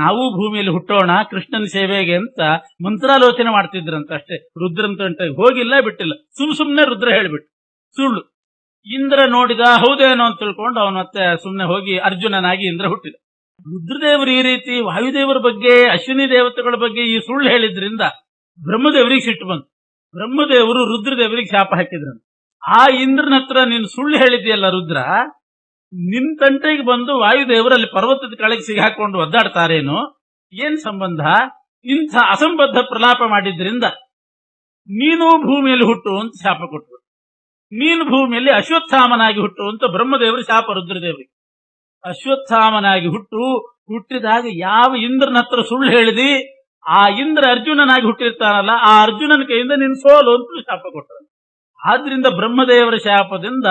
ನಾವು ಭೂಮಿಯಲ್ಲಿ ಹುಟ್ಟೋಣ ಕೃಷ್ಣನ ಸೇವೆಗೆ ಅಂತ ಮಂತ್ರಾಲೋಚನೆ ಮಾಡ್ತಿದ್ರಂತ ಅಷ್ಟೇ. ರುದ್ರನ್ ತಂಟೆಗೆ ಹೋಗಿಲ್ಲ ಬಿಟ್ಟಿಲ್ಲ, ಸುಮ್ನೆ ರುದ್ರ ಹೇಳ್ಬಿಟ್ಟು ಸುಳ್ಳು. ಇಂದ್ರ ನೋಡಿದ, ಹೌದೇನೋ ಅಂತ ತಿಳ್ಕೊಂಡು ಅವನು ಮತ್ತೆ ಸುಮ್ನೆ ಹೋಗಿ ಅರ್ಜುನನಾಗಿ ಇಂದ್ರ ಹುಟ್ಟಿದ. ರುದ್ರದೇವರು ಈ ರೀತಿ ವಾಯುದೇವರ ಬಗ್ಗೆ ಅಶ್ವಿನಿ ದೇವತೆಗಳ ಬಗ್ಗೆ ಈ ಸುಳ್ಳು ಹೇಳಿದ್ರಿಂದ ಬ್ರಹ್ಮದೇವರಿಗೆ ಸಿಟ್ಟು ಬಂತು. ಬ್ರಹ್ಮದೇವರು ರುದ್ರದೇವರಿಗೆ ಶಾಪ ಹಾಕಿದ್ರಂತ. ಆ ಇಂದ್ರನ ಹತ್ರ ನೀನು ಸುಳ್ಳು ಹೇಳಿದ್ಯಲ್ಲ ರುದ್ರ, ನಿನ್ ತಂಟೆಗೆ ಬಂದು ವಾಯುದೇವರು ಅಲ್ಲಿ ಪರ್ವತದ ಕೆಳಗೆ ಸಿಗಾಕೊಂಡು ಒದ್ದಾಡ್ತಾರೇನು, ಏನ್ ಸಂಬಂಧ, ಇಂಥ ಅಸಂಬದ್ಧ ಪ್ರಲಾಪ ಮಾಡಿದ್ರಿಂದ ನೀನು ಭೂಮಿಯಲ್ಲಿ ಹುಟ್ಟು ಅಂತ ಶಾಪ ಕೊಟ್ಟರು. ನೀನು ಭೂಮಿಯಲ್ಲಿ ಅಶ್ವತ್ಥಾಮನಾಗಿ ಹುಟ್ಟು ಅಂತ ಬ್ರಹ್ಮದೇವರು ಶಾಪ ರುದ್ರದೇವರಿಗೆ. ಅಶ್ವತ್ಥಾಮನಾಗಿ ಹುಟ್ಟಿದಾಗ ಯಾವ ಇಂದ್ರನ ಹತ್ರ ಸುಳ್ಳು ಹೇಳಿದಿ, ಆ ಇಂದ್ರ ಅರ್ಜುನನಾಗಿ ಹುಟ್ಟಿರ್ತಾನಲ್ಲ, ಆ ಅರ್ಜುನನ ಕೈಯಿಂದ ನಿನ್ ಸೋಲು ಅಂತ ಶಾಪ ಕೊಟ್ಟರು. ಆದ್ರಿಂದ ಬ್ರಹ್ಮದೇವರ ಶಾಪದಿಂದ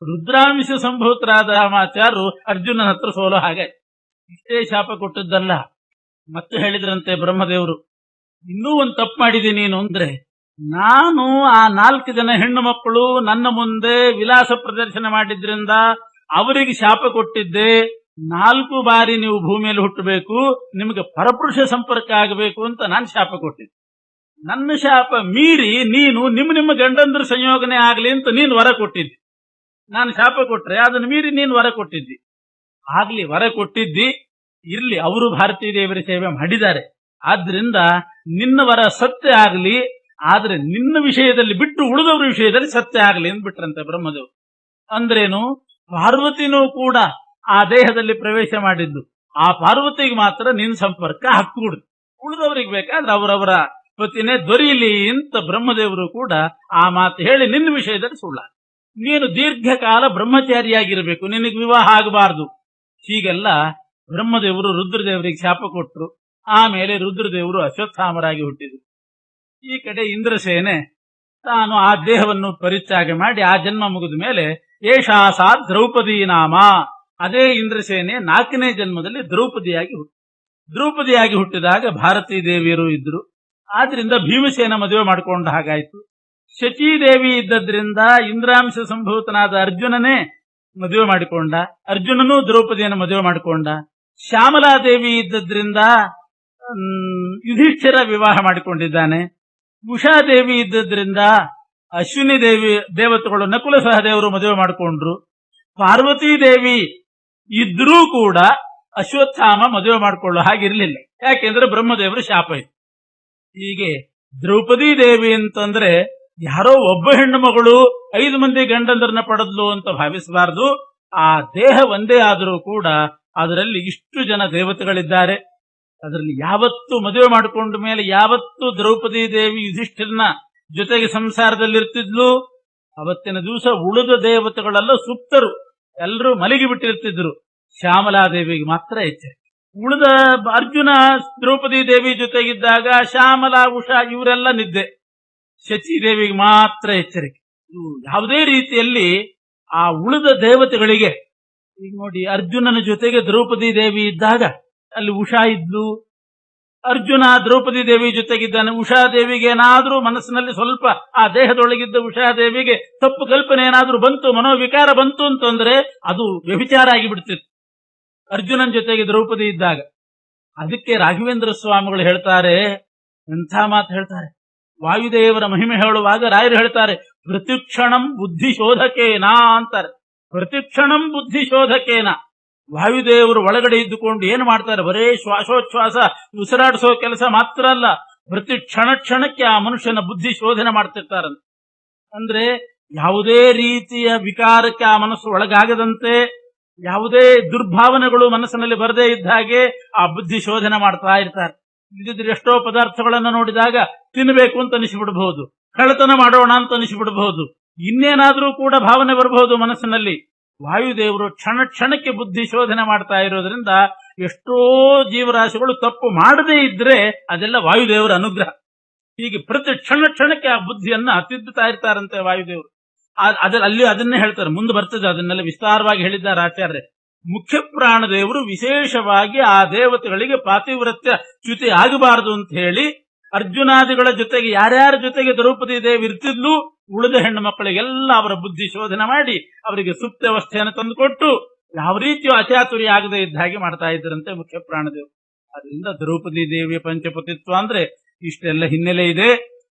ರುದ್ರಾಂಶ ಸಂಭೂತರಾದ ರಾಮಾಚಾರ್ಯರು ಅರ್ಜುನನ ಹತ್ರ ಸೋಲು. ಹಾಗೆ ಇಷ್ಟೇ ಶಾಪ ಕೊಟ್ಟದ್ದಲ್ಲ, ಮತ್ತೆ ಹೇಳಿದ್ರಂತೆ ಬ್ರಹ್ಮದೇವರು, ಇನ್ನೂ ಒಂದು ತಪ್ಪು ಮಾಡಿದಿ ನೀನು ಅಂದ್ರೆ, ನಾನು ಆ 4 ಜನ ಹೆಣ್ಣು ಮಕ್ಕಳು ನನ್ನ ಮುಂದೆ ವಿಲಾಸ ಪ್ರದರ್ಶನ ಮಾಡಿದ್ರಿಂದ ಅವರಿಗೆ ಶಾಪ ಕೊಟ್ಟಿದ್ದೆ, 4 ಬಾರಿ ನೀವು ಭೂಮಿಯಲ್ಲಿ ಹುಟ್ಟಬೇಕು, ನಿಮಗೆ ಪರಪುರುಷ ಸಂಪರ್ಕ ಆಗಬೇಕು ಅಂತ ನಾನು ಶಾಪ ಕೊಟ್ಟಿದ್ದೆ. ನನ್ನ ಶಾಪ ಮೀರಿ ನೀನು ನಿಮ್ಮ ಗಂಡಂದ್ರ ಸಂಯೋಗನೆ ಆಗ್ಲಿ ಅಂತ ನೀನು ವರ ಕೊಟ್ಟಿದ್ದಿ. ನಾನು ಶಾಪ ಕೊಟ್ರೆ ಅದನ್ನು ಮೀರಿ ನೀನು ವರ ಕೊಟ್ಟಿದ್ದಿ. ಆಗ್ಲಿ ವರ ಕೊಟ್ಟಿದ್ದಿ, ಇರ್ಲಿ, ಅವರು ಭಾರತೀ ದೇವರ ಸೇವೆ ಮಾಡಿದ್ದಾರೆ, ಆದ್ರಿಂದ ನಿನ್ನ ವರ ಸತ್ಯ ಆಗ್ಲಿ, ಆದ್ರೆ ನಿನ್ನ ವಿಷಯದಲ್ಲಿ ಬಿಟ್ಟು ಉಳಿದವರ ವಿಷಯದಲ್ಲಿ ಸತ್ಯ ಆಗಲಿ ಅಂದ್ಬಿಟ್ರಂತೆ ಬ್ರಹ್ಮದೇವರು. ಅಂದ್ರೇನು, ಪಾರ್ವತಿನೂ ಕೂಡ ಆ ದೇಹದಲ್ಲಿ ಪ್ರವೇಶ ಮಾಡಿದ್ದು, ಆ ಪಾರ್ವತಿಗೆ ಮಾತ್ರ ನಿನ್ನ ಸಂಪರ್ಕ ಹಾಕ್ಬಿಡುದು, ಉಳಿದವರಿಗೆ ಬೇಕಾದ್ರೆ ಅವರವರ ಪತಿನೇ ದೊರೀಲಿ ಅಂತ ಬ್ರಹ್ಮದೇವರು ಕೂಡ ಆ ಮಾತು ಹೇಳಿ ನಿನ್ನ ವಿಷಯದಲ್ಲಿ ಸುಳ್ಳ, ನೀನು ದೀರ್ಘಕಾಲ ಬ್ರಹ್ಮಚಾರಿಯಾಗಿರ್ಬೇಕು, ನಿನಗೆ ವಿವಾಹ ಆಗಬಾರದು, ಹೀಗೆಲ್ಲ ಬ್ರಹ್ಮದೇವರು ರುದ್ರದೇವರಿಗೆ ಶಾಪ ಕೊಟ್ಟರು. ಆಮೇಲೆ ರುದ್ರದೇವರು ಅಶ್ವತ್ಥಾಮರಾಗಿ ಹುಟ್ಟಿದ್ರು. ಈ ಕಡೆ ಇಂದ್ರಸೇನೆ ತಾನು ಆ ದೇಹವನ್ನು ಪರಿತ್ಯಾಗ ಮಾಡಿ ಆ ಜನ್ಮ ಮುಗಿದ ಮೇಲೆ ಏಷಾ ಸಾ ದ್ರೌಪದಿ ನಾಮ, ಅದೇ ಇಂದ್ರಸೇನೆ 4ನೇ ಜನ್ಮದಲ್ಲಿ ದ್ರೌಪದಿಯಾಗಿ ಹುಟ್ಟಿದಾಗ ಭಾರತೀ ದೇವಿಯರು ಇದ್ರು. ಆದ್ರಿಂದ ಭೀಮಸೇನ ಮದುವೆ ಮಾಡಿಕೊಂಡ ಹಾಗಾಯ್ತು. ಶಚೀದೇವಿ ಇದ್ದದ್ರಿಂದ ಇಂದ್ರಾಂಶ ಸಂಭೂತನಾದ ಅರ್ಜುನನೇ ಮದುವೆ ಮಾಡಿಕೊಂಡ. ಅರ್ಜುನನೂ ದ್ರೌಪದಿಯನ್ನು ಮದುವೆ ಮಾಡಿಕೊಂಡ. ಶ್ಯಾಮಲಾದೇವಿ ಇದ್ದದ್ರಿಂದ ಯುಧಿಷ್ಠಿರ ವಿವಾಹ ಮಾಡಿಕೊಂಡಿದ್ದಾನೆ. ಉಷಾದೇವಿ ಇದ್ದದ್ರಿಂದ ಅಶ್ವಿನಿ ದೇವತೆಗಳು ನಕುಲ ಸಹದೇವರು ಮದುವೆ ಮಾಡಿಕೊಂಡ್ರು. ಪಾರ್ವತೀ ದೇವಿ ಇದ್ರೂ ಕೂಡ ಅಶ್ವತ್ಥಾಮ ಮದುವೆ ಮಾಡಿಕೊಳ್ಳೋ ಹಾಗಿರ್ಲಿಲ್ಲ. ಯಾಕೆಂದ್ರೆ ಬ್ರಹ್ಮದೇವರು ಶಾಪ ಇತ್ತು. ಹೀಗೆ ದ್ರೌಪದಿ ದೇವಿ ಅಂತಂದ್ರೆ ಯಾರೋ ಒಬ್ಬ ಹೆಣ್ಣು ಮಗಳು 5 ಮಂದಿ ಗಂಡಂದ್ರನ್ನ ಪಡೆದ್ಲು ಅಂತ ಭಾವಿಸಬಾರದು. ಆ ದೇಹ ಒಂದೇ ಆದರೂ ಕೂಡ ಅದರಲ್ಲಿ ಇಷ್ಟು ಜನ ದೇವತೆಗಳಿದ್ದಾರೆ. ಅದರಲ್ಲಿ ಯಾವತ್ತು ಮದುವೆ ಮಾಡಿಕೊಂಡ ಮೇಲೆ ಯಾವತ್ತು ದ್ರೌಪದಿ ದೇವಿ ಯುಧಿಷ್ಠಿರನ ಜೊತೆಗೆ ಸಂಸಾರದಲ್ಲಿರ್ತಿದ್ಲು, ಅವತ್ತಿನ ದಿವಸ ಉಳಿದ ದೇವತೆಗಳೆಲ್ಲ ಸುಪ್ತರು, ಎಲ್ಲರೂ ಮಲಗಿ ಬಿಟ್ಟಿರ್ತಿದ್ರು. ಶ್ಯಾಮಲಾದೇವಿಗೆ ಮಾತ್ರ ಎಚ್ಚರಿಕೆ. ಉಳಿದ ಅರ್ಜುನ ದ್ರೌಪದಿ ದೇವಿ ಜೊತೆಗಿದ್ದಾಗ ಶ್ಯಾಮಲಾ ಉಷಾ ಇವರೆಲ್ಲ ನಿದ್ದೆ. ಶಚೀದೇವಿಗೆ ಮಾತ್ರ ಎಚ್ಚರಿಕೆ. ಯಾವುದೇ ರೀತಿಯಲ್ಲಿ ಆ ಉಳಿದ ದೇವತೆಗಳಿಗೆ, ಈಗ ನೋಡಿ ಅರ್ಜುನನ ಜೊತೆಗೆ ದ್ರೌಪದಿ ದೇವಿ ಇದ್ದಾಗ ಅಲ್ಲಿ ಉಷಾ ಇದ್ಲು. ಅರ್ಜುನ ದ್ರೌಪದಿ ದೇವಿ ಜೊತೆಗಿದ್ದಾನೆ. ಉಷಾದೇವಿಗೆ ಏನಾದ್ರೂ ಮನಸ್ಸಿನಲ್ಲಿ ಸ್ವಲ್ಪ ಆ ದೇಹದೊಳಗಿದ್ದ ಉಷಾದೇವಿಗೆ ತಪ್ಪು ಕಲ್ಪನೆ ಏನಾದ್ರೂ ಬಂತು, ಮನೋವಿಕಾರ ಬಂತು ಅಂತಂದ್ರೆ ಅದು ವ್ಯಭಿಚಾರ ಆಗಿಬಿಡ್ತಿತ್ತು ಅರ್ಜುನನ್ ಜೊತೆಗೆ ದ್ರೌಪದಿ ಇದ್ದಾಗ. ಅದಕ್ಕೆ ರಾಘವೇಂದ್ರ ಸ್ವಾಮಿಗಳು ಹೇಳ್ತಾರೆ, ಎಂಥ ಮಾತು ಹೇಳ್ತಾರೆ. ವಾಯುದೇವರ ಮಹಿಮೆ ಹೇಳುವಾಗ ರಾಯರು ಹೇಳ್ತಾರೆ, ಪ್ರತಿಕ್ಷಣಂ ಬುದ್ಧಿಶೋಧಕೇನ ಅಂತಾರೆ. ಪ್ರತಿಕ್ಷಣಂ ಬುದ್ಧಿಶೋಧಕೇನ. ವಾಯುದೇವರು ಒಳಗಡೆ ಇದ್ದುಕೊಂಡು ಏನು ಮಾಡ್ತಾರೆ, ಬರೇ ಶ್ವಾಸೋಚ್ಛ್ವಾಸ ಉಸಿರಾಡಿಸೋ ಕೆಲಸ ಮಾತ್ರ ಅಲ್ಲ, ಪ್ರತಿ ಕ್ಷಣಕ್ಕೆ ಆ ಮನುಷ್ಯನ ಬುದ್ಧಿ ಶೋಧನೆ ಮಾಡ್ತಿರ್ತಾರಂತೆ. ಅಂದ್ರೆ ಯಾವುದೇ ರೀತಿಯ ವಿಕಾರಕ್ಕೆ ಆ ಮನಸ್ಸು ಒಳಗಾಗದಂತೆ, ಯಾವುದೇ ದುರ್ಭಾವನೆಗಳು ಮನಸ್ಸಿನಲ್ಲಿ ಬರದೇ ಇದ್ದ ಹಾಗೆ ಆ ಬುದ್ಧಿ ಶೋಧನೆ ಮಾಡ್ತಾ ಇರ್ತಾರೆ. ಇಲ್ಲದಿದ್ರೆ ಎಷ್ಟೋ ಪದಾರ್ಥಗಳನ್ನು ನೋಡಿದಾಗ ತಿನ್ನಬೇಕು ಅಂತ ಅನಿಸಿಬಿಡಬಹುದು, ಕಳ್ಳತನ ಮಾಡೋಣ ಅಂತ ಅನಿಸಿಬಿಡಬಹುದು, ಇನ್ನೇನಾದ್ರೂ ಕೂಡ ಭಾವನೆ ಬರಬಹುದು ಮನಸ್ಸಿನಲ್ಲಿ. ವಾಯುದೇವರು ಕ್ಷಣಕ್ಕೆ ಬುದ್ಧಿ ಶೋಧನೆ ಮಾಡ್ತಾ ಇರೋದ್ರಿಂದ ಎಷ್ಟೋ ಜೀವರಾಶಿಗಳು ತಪ್ಪು ಮಾಡದೇ ಇದ್ರೆ ಅದೆಲ್ಲ ವಾಯುದೇವರ ಅನುಗ್ರಹ. ಹೀಗೆ ಪ್ರತಿ ಕ್ಷಣಕ್ಕೆ ಆ ಬುದ್ಧಿಯನ್ನ ತಿದ್ದುತ್ತಾ ಇರ್ತಾರಂತೆ ವಾಯುದೇವರು. ಅಲ್ಲಿ ಅದನ್ನೇ ಹೇಳ್ತಾರೆ, ಮುಂದೆ ಬರ್ತದೆ, ಅದನ್ನೆಲ್ಲ ವಿಸ್ತಾರವಾಗಿ ಹೇಳಿದ್ದಾರೆ ಆಚಾರ್ಯ. ಮುಖ್ಯ ಪ್ರಾಣದೇವರು ವಿಶೇಷವಾಗಿ ಆ ದೇವತೆಗಳಿಗೆ ಪಾತಿವ್ರತ್ಯ ಚ್ಯುತಿ ಆಗಬಾರದು ಅಂತ ಹೇಳಿ ಅರ್ಜುನಾದಿಗಳ ಜೊತೆಗೆ ಯಾರ್ಯಾರ ಜೊತೆಗೆ ದ್ರೌಪದಿ ದೇವಿ ಇರ್ತಿದ್ಲು, ಉಳಿದ ಹೆಣ್ಣು ಮಕ್ಕಳಿಗೆಲ್ಲ ಅವರ ಬುದ್ಧಿ ಶೋಧನೆ ಮಾಡಿ ಅವರಿಗೆ ಸುಪ್ತಾವಸ್ಥೆಯನ್ನು ತಂದುಕೊಟ್ಟು ಯಾವ ರೀತಿಯೂ ಅಚಾತುರ್ಯ ಆಗದೆ ಇದ್ದ ಹಾಗೆ ಮಾಡ್ತಾ ಇದ್ದರಂತೆ ಮುಖ್ಯ ಪ್ರಾಣದೇವರು. ಅದರಿಂದ ದ್ರೌಪದಿ ದೇವಿಯ ಪಂಚಪತಿತ್ವ ಅಂದ್ರೆ ಇಷ್ಟೆಲ್ಲ ಹಿನ್ನೆಲೆ ಇದೆ.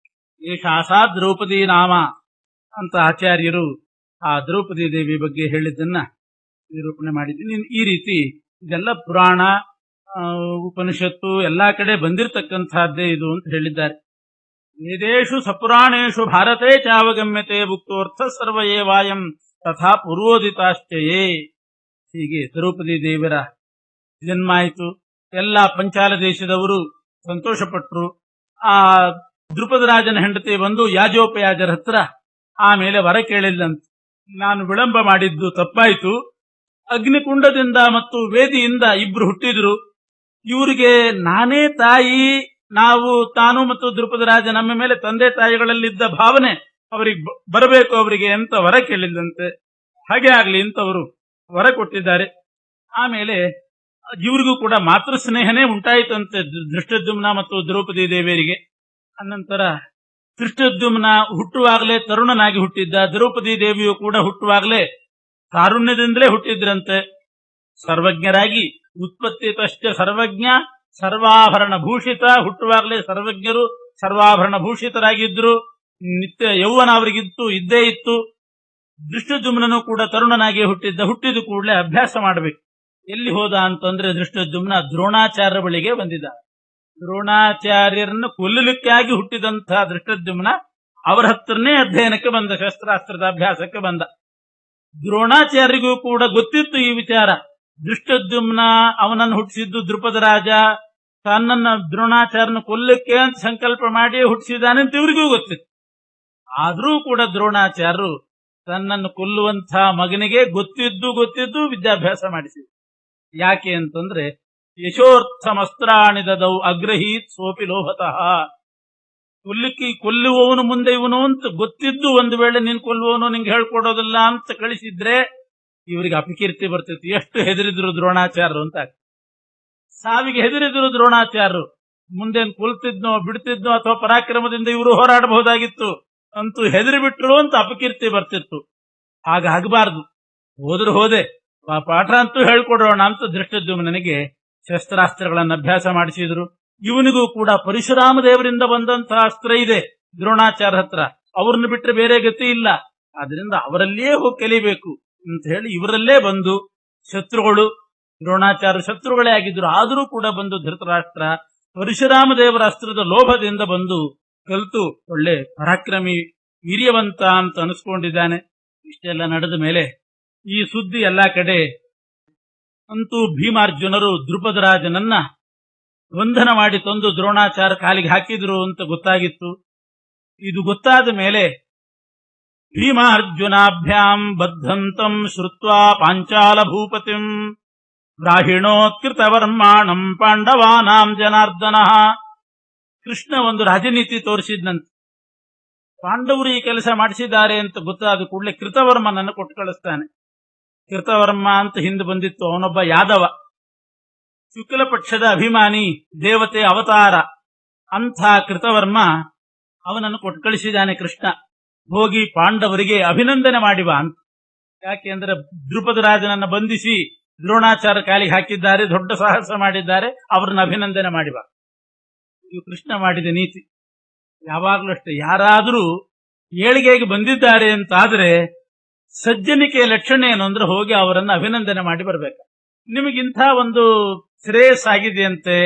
ಏಷಾಸಾ ದ್ರೌಪದಿ ನಾಮ ಅಂತ ಆಚಾರ್ಯರು ಆ ದ್ರೌಪದಿ ದೇವಿ ಬಗ್ಗೆ ಹೇಳಿದ್ದನ್ನ ನಿರೂಪಣೆ ಮಾಡಿದ್ದೀನಿ. ಈ ರೀತಿ ಇದೆಲ್ಲ ಪುರಾಣ, ಉಪನಿಷತ್ತು ಎಲ್ಲಾ ಕಡೆ ಬಂದಿರತಕ್ಕಂತಹದ್ದೇ ಇದು ಅಂತ ಹೇಳಿದ್ದಾರೆ. ವೇದೇಶು ಸಪುರಾಣೇಶು ಭಾರತೇ ಚಾವಗಮ್ಯತೆ ಭುಕ್ತೋರ್ಥ ಸರ್ವ ಏವಾಯಂ ತಥಾ ಪೂರ್ವೋದಿತಾಶ್ಚಯೇ. ಹೀಗೆ ದ್ರೌಪದಿ ದೇವರ ಜನ್ಮ ಆಯಿತು. ಎಲ್ಲ ಪಂಚಾಲ ದೇಶದವರು ಸಂತೋಷಪಟ್ಟರು. ಆ ದ್ರುಪದ ರಾಜನ ಹೆಂಡತಿ ಬಂದು ಯಾಜೋಪಯಾಜರ ಹತ್ರ ಆಮೇಲೆ ವರ ಕೇಳಿಲ್ಲಂತ. ನಾನು ವಿಳಂಬ ಮಾಡಿದ್ದು ತಪ್ಪಾಯಿತು, ಅಗ್ನಿಕುಂಡದಿಂದ ಮತ್ತು ವೇದಿಯಿಂದ ಇಬ್ರು ಹುಟ್ಟಿದ್ರು, ಇವರಿಗೆ ನಾನೇ ತಾಯಿ, ತಾನು ಮತ್ತು ದ್ರುಪದ ರಾಜ ನಮ್ಮ ಮೇಲೆ ತಂದೆ ತಾಯಿಗಳಲ್ಲಿದ್ದ ಭಾವನೆ ಅವರಿಗೆ ಬರಬೇಕು ಅವರಿಗೆ ಅಂತ ವರ ಕೇಳಿದಂತೆ. ಹಾಗೆ ಆಗ್ಲಿ ಅಂತವರು ವರ ಕೊಟ್ಟಿದ್ದಾರೆ. ಆಮೇಲೆ ಇವರಿಗೂ ಕೂಡ ಮಾತೃ ಸ್ನೇಹನೇ ಉಂಟಾಯಿತಂತೆ ಧೃಷ್ಟದ್ಯುಮ್ನ ಮತ್ತು ದ್ರೌಪದಿ ದೇವಿಯರಿಗೆ. ಅನಂತರ ಧೃಷ್ಟದ್ಯುಮ್ನ ಹುಟ್ಟುವಾಗಲೇ ತರುಣನಾಗಿ ಹುಟ್ಟಿದ್ದ, ದ್ರೌಪದಿ ದೇವಿಯು ಕೂಡ ಹುಟ್ಟುವಾಗಲೇ ತಾರುಣ್ಯದಿಂದಲೇ ಹುಟ್ಟಿದ್ರಂತೆ. ಸರ್ವಜ್ಞರಾಗಿ ಉತ್ಪತ್ತಿ ತಶ್ಚ ಸರ್ವಜ್ಞ ಸರ್ವಾಭರಣ ಭೂಷಿತ, ಹುಟ್ಟುವಾಗಲೇ ಸರ್ವಜ್ಞರು ಸರ್ವಾಭರಣ ಭೂಷಿತರಾಗಿದ್ರು. ನಿತ್ಯ ಯೌವನ ಅವರಿಗಿತ್ತು, ಇದ್ದೇ ಇತ್ತು. ಧೃಷ್ಟದ್ಯುಮ್ನನು ಕೂಡ ತರುಣನಾಗಿ ಹುಟ್ಟಿದ ಕೂಡಲೇ ಅಭ್ಯಾಸ ಮಾಡಬೇಕು. ಎಲ್ಲಿ ಹೋದ ಅಂತಂದ್ರೆ ಧೃಷ್ಟದ್ಯುಮ್ನ ದ್ರೋಣಾಚಾರ್ಯ ಬಳಿಗೆ ಬಂದಿದ್ದ. ದ್ರೋಣಾಚಾರ್ಯರನ್ನು ಕೊಲ್ಲಲಿಕ್ಕಾಗಿ ಹುಟ್ಟಿದಂತಹ ಧೃಷ್ಟದ್ಯುಮ್ನ ಅವರ ಹತ್ರನೇ ಅಧ್ಯಯನಕ್ಕೆ ಬಂದ, ಶಸ್ತ್ರಾಸ್ತ್ರದ ಅಭ್ಯಾಸಕ್ಕೆ ಬಂದ. ದ್ರೋಣಾಚಾರ್ಯರಿಗೂ ಕೂಡ ಗೊತ್ತಿತ್ತು ಈ ವಿಚಾರ. ಧೃಷ್ಟದ್ಯುಮ್ನ ಅವನನ್ನು ಹುಟ್ಟಿಸಿದ್ದು ದ್ರುಪದ ರಾಜ, ತನ್ನನ್ನ ದ್ರೋಣಾಚಾರ್ಯನ ಕೊಲ್ಲಕ್ಕೆ ಅಂತ ಸಂಕಲ್ಪ ಮಾಡಿ ಹುಟ್ಟಿಸಿದ್ದಾನೆ ಅಂತ ಇವರಿಗೂ ಗೊತ್ತಿತ್ತು. ಆದ್ರೂ ಕೂಡ ದ್ರೋಣಾಚಾರ್ಯರು ತನ್ನನ್ನು ಕೊಲ್ಲುವಂಥ ಮಗನಿಗೆ ಗೊತ್ತಿದ್ದು ವಿದ್ಯಾಭ್ಯಾಸ ಮಾಡಿಸಿದ್ರು. ಯಾಕೆ ಅಂತಂದ್ರೆ ಯಶೋರ್ಥಮಸ್ತ್ರಾಣಿ ದದೌ ಅಗ್ರಹೀತ್ ಸೋಪಿ ಲೋಭತಃ. ಕೊಲ್ಲುವವನು ಮುಂದೆ ಇವನು ಅಂತ ಗೊತ್ತಿದ್ದು ಒಂದು ವೇಳೆ ನೀನ್ ಕೊಲ್ಲುವವನು ನಿಂಗೆ ಹೇಳ್ಕೊಡೋದಿಲ್ಲ ಅಂತ ಕಳಿಸಿದ್ರೆ ಇವರಿಗೆ ಅಪಕೀರ್ತಿ ಬರ್ತಿತ್ತು. ಎಷ್ಟು ಹೆದರಿದ್ರು ದ್ರೋಣಾಚಾರ್ಯರು ಅಂತ. ಸಾವಿಗೆ ಹೆದರಿದ್ರು ದ್ರೋಣಾಚಾರ್ಯರು. ಮುಂದೆ ಕೊಲ್ತಿದ್ನೋ ಬಿಡ್ತಿದ್ನೋ ಅಥವಾ ಪರಾಕ್ರಮದಿಂದ ಇವರು ಹೋರಾಡಬಹುದಾಗಿತ್ತು, ಅಂತೂ ಹೆದರಿ ಬಿಟ್ರು ಅಂತ ಅಪಕೀರ್ತಿ ಬರ್ತಿತ್ತು. ಹಾಗಾಗಬಾರ್ದು. ಹೋದ್ರೆ ಹೋದೆ, ಪಾಠ ಅಂತೂ ಹೇಳ್ಕೊಡೋಣ ಅಂತ ದೃಷ್ಟದ್ಯುಮ್ನನಿಗೆ ಶಸ್ತ್ರಾಸ್ತ್ರಗಳನ್ನು ಅಭ್ಯಾಸ ಮಾಡಿಸಿದ್ರು. ಇವನಿಗೂ ಕೂಡ ಪರಶುರಾಮ ದೇವರಿಂದ ಬಂದಂತಹ ಅಸ್ತ್ರ ಇದೆ ದ್ರೋಣಾಚಾರ್ಯ ಹತ್ರ, ಅವ್ರನ್ನ ಬಿಟ್ಟರೆ ಬೇರೆ ಗತಿ ಇಲ್ಲ, ಆದ್ರಿಂದ ಅವರಲ್ಲೇ ಹೋಗಿ ಕಲಿಬೇಕು ಅಂತ ಹೇಳಿ ಇವರಲ್ಲೇ ಬಂದು ಶತ್ರುಗಳು, ದ್ರೋಣಾಚಾರ್ಯ ಶತ್ರುಗಳೇ ಆಗಿದ್ರು, ಆದರೂ ಕೂಡ ಬಂದು ಧೃತರಾಷ್ಟ್ರ ಪರಶುರಾಮ ದೇವರ ಅಸ್ತ್ರದ ಲೋಭದಿಂದ ಬಂದು ಕಲಿತು ಒಳ್ಳೆ ಪರಾಕ್ರಮಿ ವೀರ್ಯವಂತ ಅಂತ ಅನಿಸ್ಕೊಂಡಿದ್ದಾನೆ. ಇಷ್ಟೆಲ್ಲ ನಡೆದ ಮೇಲೆ ಈ ಸುದ್ದಿ ಎಲ್ಲಾ ಕಡೆ ಅಂತೂ ಭೀಮಾರ್ಜುನರು ದ್ರುಪದರಾಜನನ್ನ ಬಂಧನ ಮಾಡಿ ತಂದು ದ್ರೋಣಾಚಾರ್ಯ ಕಾಲಿಗೆ ಹಾಕಿದ್ರು ಅಂತ ಗೊತ್ತಾಗಿತ್ತು. ಇದು ಗೊತ್ತಾದ ಮೇಲೆ ಭೀಮಾರ್ಜುನಾಭ್ಯಾಂ ಬದ್ಧಂತಂ ಶ್ರುತ್ವಾ ಪಾಂಚಾಲ ಭೂಪತಿಂ ರಾಹಿಣೋತ್ಕೃತವರ್ಮಾಣಂ ಪಾಂಡವಾನಾಂ ಜನಾರ್ದನ. ಕೃಷ್ಣ ಒಂದು ರಾಜನೀತಿ ತೋರಿಸಿದ್ನಂತೆ. ಪಾಂಡವರು ಈ ಕೆಲಸ ಮಾಡಿಸಿದ್ದಾರೆ ಅಂತ ಗೊತ್ತಾದ ಕೂಡಲೇ ಕೃತವರ್ಮನನ್ನು ಕೊಟ್ಟು ಕಳಿಸ್ತಾನೆ. ಕೃತವರ್ಮ ಅಂತ ಹಿಂದೆ ಬಂದಿತ್ತು, ಅವನೊಬ್ಬ ಯಾದವ, ಶುಕ್ಲ ಪಕ್ಷದ ಅಭಿಮಾನಿ, ದೇವತೆ ಅವತಾರ. ಅಂಥ ಕೃತವರ್ಮ ಅವನನ್ನು ಕೊಟ್ಟು ಕಳಿಸಿದ್ದಾನೆ ಕೃಷ್ಣ. ಹೋಗಿ ಪಾಂಡವರಿಗೆ ಅಭಿನಂದನೆ ಮಾಡಿವ ಅಂತ. ಯಾಕೆಂದ್ರೆ ದ್ರುಪದರಾಜನನ್ನ ಬಂಧಿಸಿ ದ್ರೋಣಾಚಾರ್ಯ ಕಾಲಿಗೆ ಹಾಕಿದ್ದಾರೆ, ದೊಡ್ಡ ಸಾಹಸ ಮಾಡಿದ್ದಾರೆ, ಅವರನ್ನ ಅಭಿನಂದನೆ ಮಾಡಿವ. ಇದು ಕೃಷ್ಣ ಮಾಡಿದ ನೀತಿ. ಯಾವಾಗಲೂ ಅಷ್ಟೇ, ಯಾರಾದರೂ ಏಳಿಗೆಗೆ ಬಂದಿದ್ದಾರೆ ಅಂತಾದ್ರೆ ಸಜ್ಜನಿಕೆಯ ಲಕ್ಷಣ ಏನು ಅಂದ್ರೆ ಹೋಗಿ ಅವರನ್ನು ಅಭಿನಂದನೆ ಮಾಡಿ ಬರ್ಬೇಕು. ನಿಮಗಿಂಥ ಒಂದು ಶ್ರೇಯಸ್ಸಾಗಿದೆಯಂತೆ,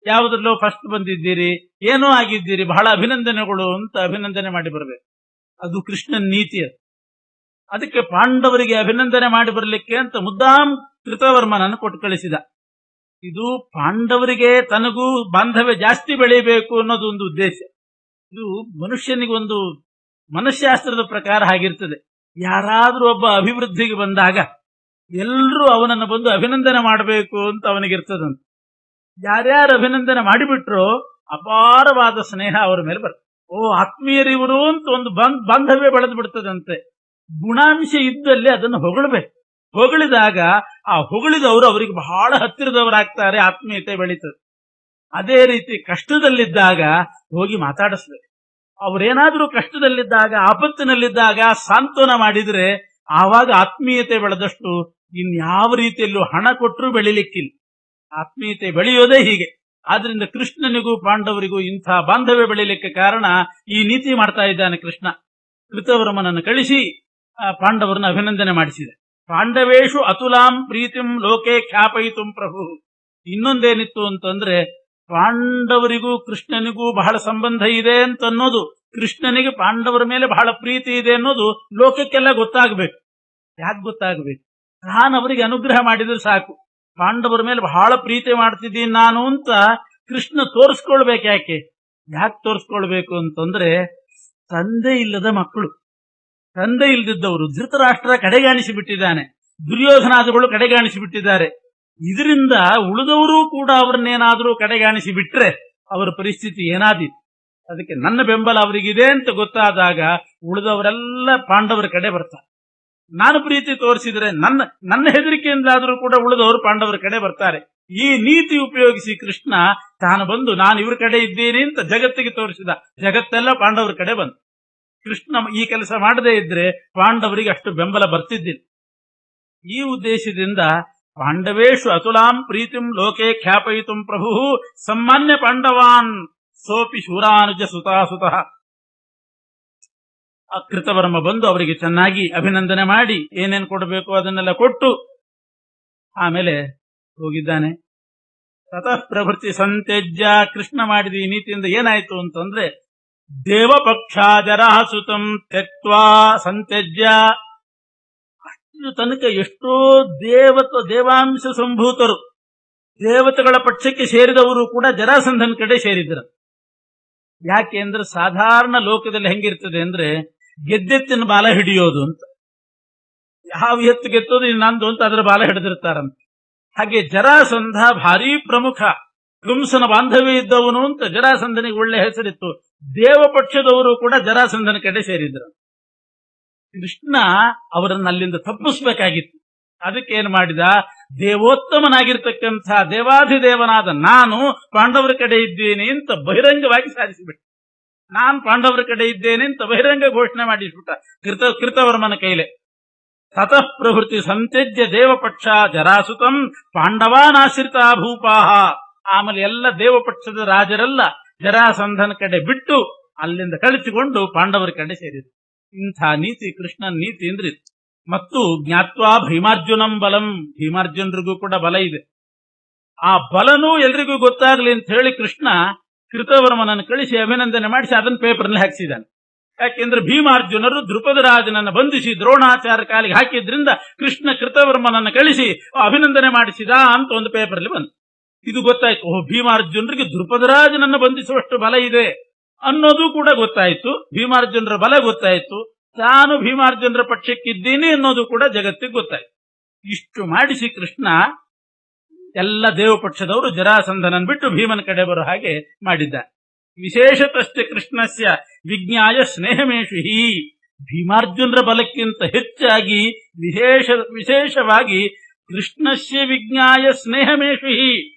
ಯಾವುದ್ರಲ್ಲೋ ಫಸ್ಟ್ ಬಂದಿದ್ದೀರಿ, ಏನೋ ಆಗಿದ್ದೀರಿ, ಬಹಳ ಅಭಿನಂದನೆಗಳು ಅಂತ ಅಭಿನಂದನೆ ಮಾಡಿ ಬರ್ಬೇಕು. ಅದು ಕೃಷ್ಣನ್ ನೀತಿ. ಅದಕ್ಕೆ ಪಾಂಡವರಿಗೆ ಅಭಿನಂದನೆ ಮಾಡಿ ಬರಲಿಕ್ಕೆ ಅಂತ ಮುದ್ದಾಂ ಕೃತವರ್ಮನನ್ನು ಕೊಟ್ಟು ಕಳಿಸಿದ. ಇದು ಪಾಂಡವರಿಗೆ ತನಗೂ ಬಾಂಧವ್ಯ ಜಾಸ್ತಿ ಬೆಳೆಯಬೇಕು ಅನ್ನೋದು ಒಂದು ಉದ್ದೇಶ. ಇದು ಮನುಷ್ಯನಿಗೊಂದು ಮನಃಶಾಸ್ತ್ರದ ಪ್ರಕಾರ ಆಗಿರ್ತದೆ. ಯಾರಾದ್ರೂ ಒಬ್ಬ ಅಭಿವೃದ್ಧಿಗೆ ಬಂದಾಗ ಎಲ್ಲರೂ ಅವನನ್ನು ಬಂದು ಅಭಿನಂದನೆ ಮಾಡಬೇಕು ಅಂತ ಅವನಿಗಿರ್ತದಂತೆ. ಯಾರ್ಯಾರು ಅಭಿನಂದನೆ ಮಾಡಿಬಿಟ್ರೋ ಅಪಾರವಾದ ಸ್ನೇಹ ಅವರ ಮೇಲೆ ಬರ್ತದೆ. ಓ, ಆತ್ಮೀಯರಿವರು ಅಂತ ಒಂದು ಬಾಂಧವ್ಯ ಬೆಳೆದು ಬಿಡ್ತದಂತೆ. ಗುಣಾಂಶ ಇದ್ದಲ್ಲಿ ಅದನ್ನು ಹೊಗಳಬೇಕು. ಹೊಗಳಿದಾಗ ಆ ಹೊಗಳಿದವರು ಅವರಿಗೆ ಬಹಳ ಹತ್ತಿರದವರಾಗ್ತಾರೆ, ಆತ್ಮೀಯತೆ ಬೆಳೀತದೆ. ಅದೇ ರೀತಿ ಕಷ್ಟದಲ್ಲಿದ್ದಾಗ ಹೋಗಿ ಮಾತಾಡಿಸ್ಬೇಕು. ಅವರೇನಾದ್ರೂ ಕಷ್ಟದಲ್ಲಿದ್ದಾಗ, ಆಪತ್ತಿನಲ್ಲಿದ್ದಾಗ ಸಾಂತ್ವನ ಮಾಡಿದ್ರೆ ಆವಾಗ ಆತ್ಮೀಯತೆ ಬೆಳೆದಷ್ಟು ಇನ್ಯಾವ ರೀತಿಯಲ್ಲೂ ಹಣ ಕೊಟ್ಟರೂ ಬೆಳಿಲಿಕ್ಕಿಲ್ಲ. ಆತ್ಮೀಯತೆ ಬೆಳೆಯೋದೇ ಹೀಗೆ. ಆದ್ರಿಂದ ಕೃಷ್ಣನಿಗೂ ಪಾಂಡವರಿಗೂ ಇಂಥ ಬಾಂಧವ್ಯ ಬೆಳೀಲಿಕ್ಕೆ ಕಾರಣ ಈ ನೀತಿ ಮಾಡ್ತಾ ಇದ್ದಾನೆ ಕೃಷ್ಣ. ಕೃತವರ್ಮನನ್ನು ಕಳಿಸಿ ಪಾಂಡವರನ್ನ ಅಭಿನಂದನೆ ಮಾಡಿಸಿದೆ. ಪಾಂಡವೇಶು ಅತುಲಾಂ ಪ್ರೀತಿಂ ಲೋಕೆ ಖ್ಯಾಪಯಿತುಂ ಪ್ರಭು. ಇನ್ನೊಂದೇನಿತ್ತು ಅಂತಂದ್ರೆ, ಪಾಂಡವರಿಗೂ ಕೃಷ್ಣನಿಗೂ ಬಹಳ ಸಂಬಂಧ ಇದೆ ಅಂತ ಅನ್ನೋದು, ಕೃಷ್ಣನಿಗೆ ಪಾಂಡವರ ಮೇಲೆ ಬಹಳ ಪ್ರೀತಿ ಇದೆ ಅನ್ನೋದು ಲೋಕಕ್ಕೆಲ್ಲ ಗೊತ್ತಾಗಬೇಕು. ಯಾಕೆ ಗೊತ್ತಾಗಬೇಕು? ನಾನು ಅವರಿಗೆ ಅನುಗ್ರಹ ಮಾಡಿದ್ರೆ ಸಾಕು, ಪಾಂಡವರ ಮೇಲೆ ಬಹಳ ಪ್ರೀತಿ ಮಾಡ್ತಿದ್ದೀನಿ ನಾನು ಅಂತ ಕೃಷ್ಣ ತೋರಿಸ್ಕೊಳ್ಬೇಕು. ಯಾಕೆ ತೋರಿಸ್ಕೊಳ್ಬೇಕು ಅಂತಂದ್ರೆ, ತಂದೆ ಇಲ್ಲದ ಮಕ್ಕಳು, ತಂದೆ ಇಲ್ದಿದ್ದವರು ಧೃತರಾಷ್ಟ್ರ ಕಡೆಗಾಣಿಸಿಬಿಟ್ಟಿದ್ದಾನೆ, ದುರ್ಯೋಧನಾದಿಗಳು ಕಡೆಗಾಣಿಸಿಬಿಟ್ಟಿದ್ದಾರೆ. ಇದರಿಂದ ಉಳಿದವರು ಕೂಡ ಅವರನ್ನೇನಾದರೂ ಕಡೆಗಾಣಿಸಿ ಬಿಟ್ರೆ ಅವರ ಪರಿಸ್ಥಿತಿ ಏನಾದೀತು. ಅದಕ್ಕೆ ನನ್ನ ಬೆಂಬಲ ಅವರಿಗಿದೆ ಅಂತ ಗೊತ್ತಾದಾಗ ಉಳಿದವರೆಲ್ಲ ಪಾಂಡವರ ಕಡೆ ಬರ್ತಾರೆ. ನಾನು ಪ್ರೀತಿ ತೋರಿಸಿದ್ರೆ ನನ್ನ ಹೆದರಿಕೆಯಿಂದಾದರೂ ಕೂಡ ಉಳಿದವರು ಪಾಂಡವರ ಕಡೆ ಬರ್ತಾರೆ. ಈ ನೀತಿ ಉಪಯೋಗಿಸಿ ಕೃಷ್ಣ ತಾನು ಬಂದು ನಾನು ಇವ್ರ ಕಡೆ ಇದ್ದೀನಿ ಅಂತ ಜಗತ್ತಿಗೆ ತೋರಿಸಿದ. ಜಗತ್ತೆಲ್ಲ ಪಾಂಡವರ ಕಡೆ ಬಂತು. ಕೃಷ್ಣ ಈ ಕೆಲಸ ಮಾಡದೇ ಇದ್ರೆ ಪಾಂಡವರಿಗೆ ಅಷ್ಟು ಬೆಂಬಲ ಬರ್ತಿದ್ದಿಲ್ಲ. ಈ ಉದ್ದೇಶದಿಂದ ಪಾಂಡವೇಶು ಅತುಲಾಂ ಪ್ರೀತಿಂ ಲೋಕೆ ಖ್ಯಾಪಯಿತುಂ ಪ್ರಭು ಸಮ್ಮಾನ್ಯ ಪಾಂಡವಾನ್ ಸೋಪಿ ಶೂರಾನುಜ ಸುತಾಸುತಃ. ಕೃತವರ್ಮ ಬಂದು ಅವರಿಗೆ ಚೆನ್ನಾಗಿ ಅಭಿನಂದನೆ ಮಾಡಿ ಏನೇನು ಕೊಡಬೇಕು ಅದನ್ನೆಲ್ಲ ಕೊಟ್ಟು ಆಮೇಲೆ ಹೋಗಿದ್ದಾನೆ. ತತಃ ಪ್ರಭೃತಿ ಸಂತ್ಯಜ್ಯ. ಕೃಷ್ಣ ಮಾಡಿದ ಈ ನೀತಿಯಿಂದ ಏನಾಯ್ತು ಅಂತಂದ್ರೆ, ದೇವಪಕ್ಷ ಜರಾಸುತಂ ತ್ಯಕ್ತ್ವಾ ಸಂತ್ಯಜ್ಯ. ಅಷ್ಟು ತನಕ ಎಷ್ಟೋ ದೇವಾಂಶ ಸಂಭೂತರು, ದೇವತೆಗಳ ಪಕ್ಷಕ್ಕೆ ಸೇರಿದವರು ಕೂಡ ಜರಾಸಂಧನ ಕಡೆ ಸೇರಿದ್ರು. ಯಾಕೆ ಅಂದ್ರೆ ಸಾಧಾರಣ ಲೋಕದಲ್ಲಿ ಹೆಂಗಿರ್ತದೆ ಅಂದ್ರೆ, ಗೆದ್ದೆತ್ತಿನ ಬಾಲ ಹಿಡಿಯೋದು ಅಂತ, ಯಾವ ಎತ್ತು ಗೆತ್ತೋದು ಇನ್ನೊಂದು ಅಂತ ಅದರ ಬಾಲ ಹಿಡಿದಿರ್ತಾರಂತ. ಹಾಗೆ ಜರಾಸಂಧ ಭಾರಿ ಪ್ರಮುಖ, ಕಂಸನ ಬಾಂಧವ್ಯ ಇದ್ದವನು ಅಂತ ಜರಾಸಂಧನಿಗೆ ಒಳ್ಳೆ ಹೆಸರಿತ್ತು. ದೇವಪಕ್ಷದವರು ಕೂಡ ಜರಾಸಂಧನ ಕಡೆ ಸೇರಿದ್ರು. ಕೃಷ್ಣ ಅವರನ್ನ ಅಲ್ಲಿಂದ ತಪ್ಪಿಸ್ಬೇಕಾಗಿತ್ತು. ಅದಕ್ಕೇನು ಮಾಡಿದ, ದೇವೋತ್ತಮನಾಗಿರ್ತಕ್ಕಂಥ ದೇವಾಧಿದೇವನಾದ ನಾನು ಪಾಂಡವರ ಕಡೆ ಇದ್ದೇನೆ ಅಂತ ಬಹಿರಂಗವಾಗಿ ಸಾಧಿಸಿಬಿಟ್ಟ. ನಾನು ಪಾಂಡವರ ಕಡೆ ಇದ್ದೇನೆ ಅಂತ ಬಹಿರಂಗ ಘೋಷಣೆ ಮಾಡಿಸ್ಬಿಟ್ಟ ಕೃತವರ್ಮನ ಕೈಲೆ. ತತಃ ಪ್ರವೃತ್ತಿ ಸಂತ್ಯಜ್ಯ ದೇವಪಕ್ಷ ಜರಾಸುತಂ ಪಾಂಡವಾನಾಶ್ರಿತ ಭೂಪಾಹ. ಆಮೇಲೆ ಎಲ್ಲ ದೇವಪಕ್ಷದ ರಾಜರೆಲ್ಲ ಜರಾಸಂಧನ ಕಡೆ ಬಿಟ್ಟು ಅಲ್ಲಿಂದ ಕಳಿಸಿಕೊಂಡು ಪಾಂಡವರ ಕಡೆ ಸೇರಿದ್ರು. ಇಂಥ ನೀತಿ ಕೃಷ್ಣನ್ ನೀತಿ ಅಂದ್ರೆ. ಮತ್ತು ಜ್ಞಾತ್ವಾ ಭೀಮಾರ್ಜುನಂ ಬಲಂ, ಭೀಮಾರ್ಜುನರಿಗೂ ಕೂಡ ಬಲ ಇದೆ. ಆ ಬಲನೂ ಎಲ್ರಿಗೂ ಗೊತ್ತಾಗ್ಲಿ ಅಂತ ಹೇಳಿ ಕೃಷ್ಣ ಕೃತವರ್ಮನನ್ನು ಕಳಿಸಿ ಅಭಿನಂದನೆ ಮಾಡಿಸಿ ಅದನ್ನು ಪೇಪರ್ನಲ್ಲಿ ಹಾಕಿಸಿದ್ದಾನೆ. ಯಾಕೆಂದ್ರೆ ಭೀಮಾರ್ಜುನರು ದ್ರುಪದ ರಾಜನನ್ನು ಬಂಧಿಸಿ ದ್ರೋಣಾಚಾರ್ಯ ಕಾಲಿಗೆ ಹಾಕಿದ್ರಿಂದ ಕೃಷ್ಣ ಕೃತವರ್ಮನನ್ನು ಕಳಿಸಿ ಅಭಿನಂದನೆ ಮಾಡಿಸಿದ ಅಂತ ಒಂದು ಪೇಪರ್ಲಿ ಬಂತು. ಇದು ಗೊತ್ತಾಯ್ತು, ಓಹ್ ಭೀಮಾರ್ಜುನರಿಗೆ ದ್ರುಪದರಾಜನನ್ನು ಬಂಧಿಸುವಷ್ಟು ಬಲ ಇದೆ ಅನ್ನೋದು ಕೂಡ ಗೊತ್ತಾಯ್ತು. ಭೀಮಾರ್ಜುನರ ಬಲ ಗೊತ್ತಾಯ್ತು, ತಾನು ಭೀಮಾರ್ಜುನರ ಪಕ್ಷಕ್ಕಿದ್ದೀನಿ ಅನ್ನೋದು ಕೂಡ ಜಗತ್ತಿಗೆ ಗೊತ್ತಾಯ್ತು. ಇಷ್ಟು ಮಾಡಿಸಿ ಕೃಷ್ಣ ಎಲ್ಲ ದೇವಪಕ್ಷದವರು ಜರಾಸಂಧನನ್ನು ಬಿಟ್ಟು ಭೀಮನ ಕಡೆ ಬರೋ ಹಾಗೆ ಮಾಡಿದ್ದ. ವಿಶೇಷತಶ್ಚ ಕೃಷ್ಣಸ್ಯ ವಿಜ್ಞಾಯ ಸ್ನೇಹಮೇಷು ಹಿ, ಭೀಮಾರ್ಜುನರ ಬಲಕ್ಕಿಂತ ಹೆಚ್ಚಾಗಿ ವಿಶೇಷವಾಗಿ ಕೃಷ್ಣಸ್ಯ ವಿಜ್ಞಾಯ ಸ್ನೇಹಮೇಷು ಹಿ,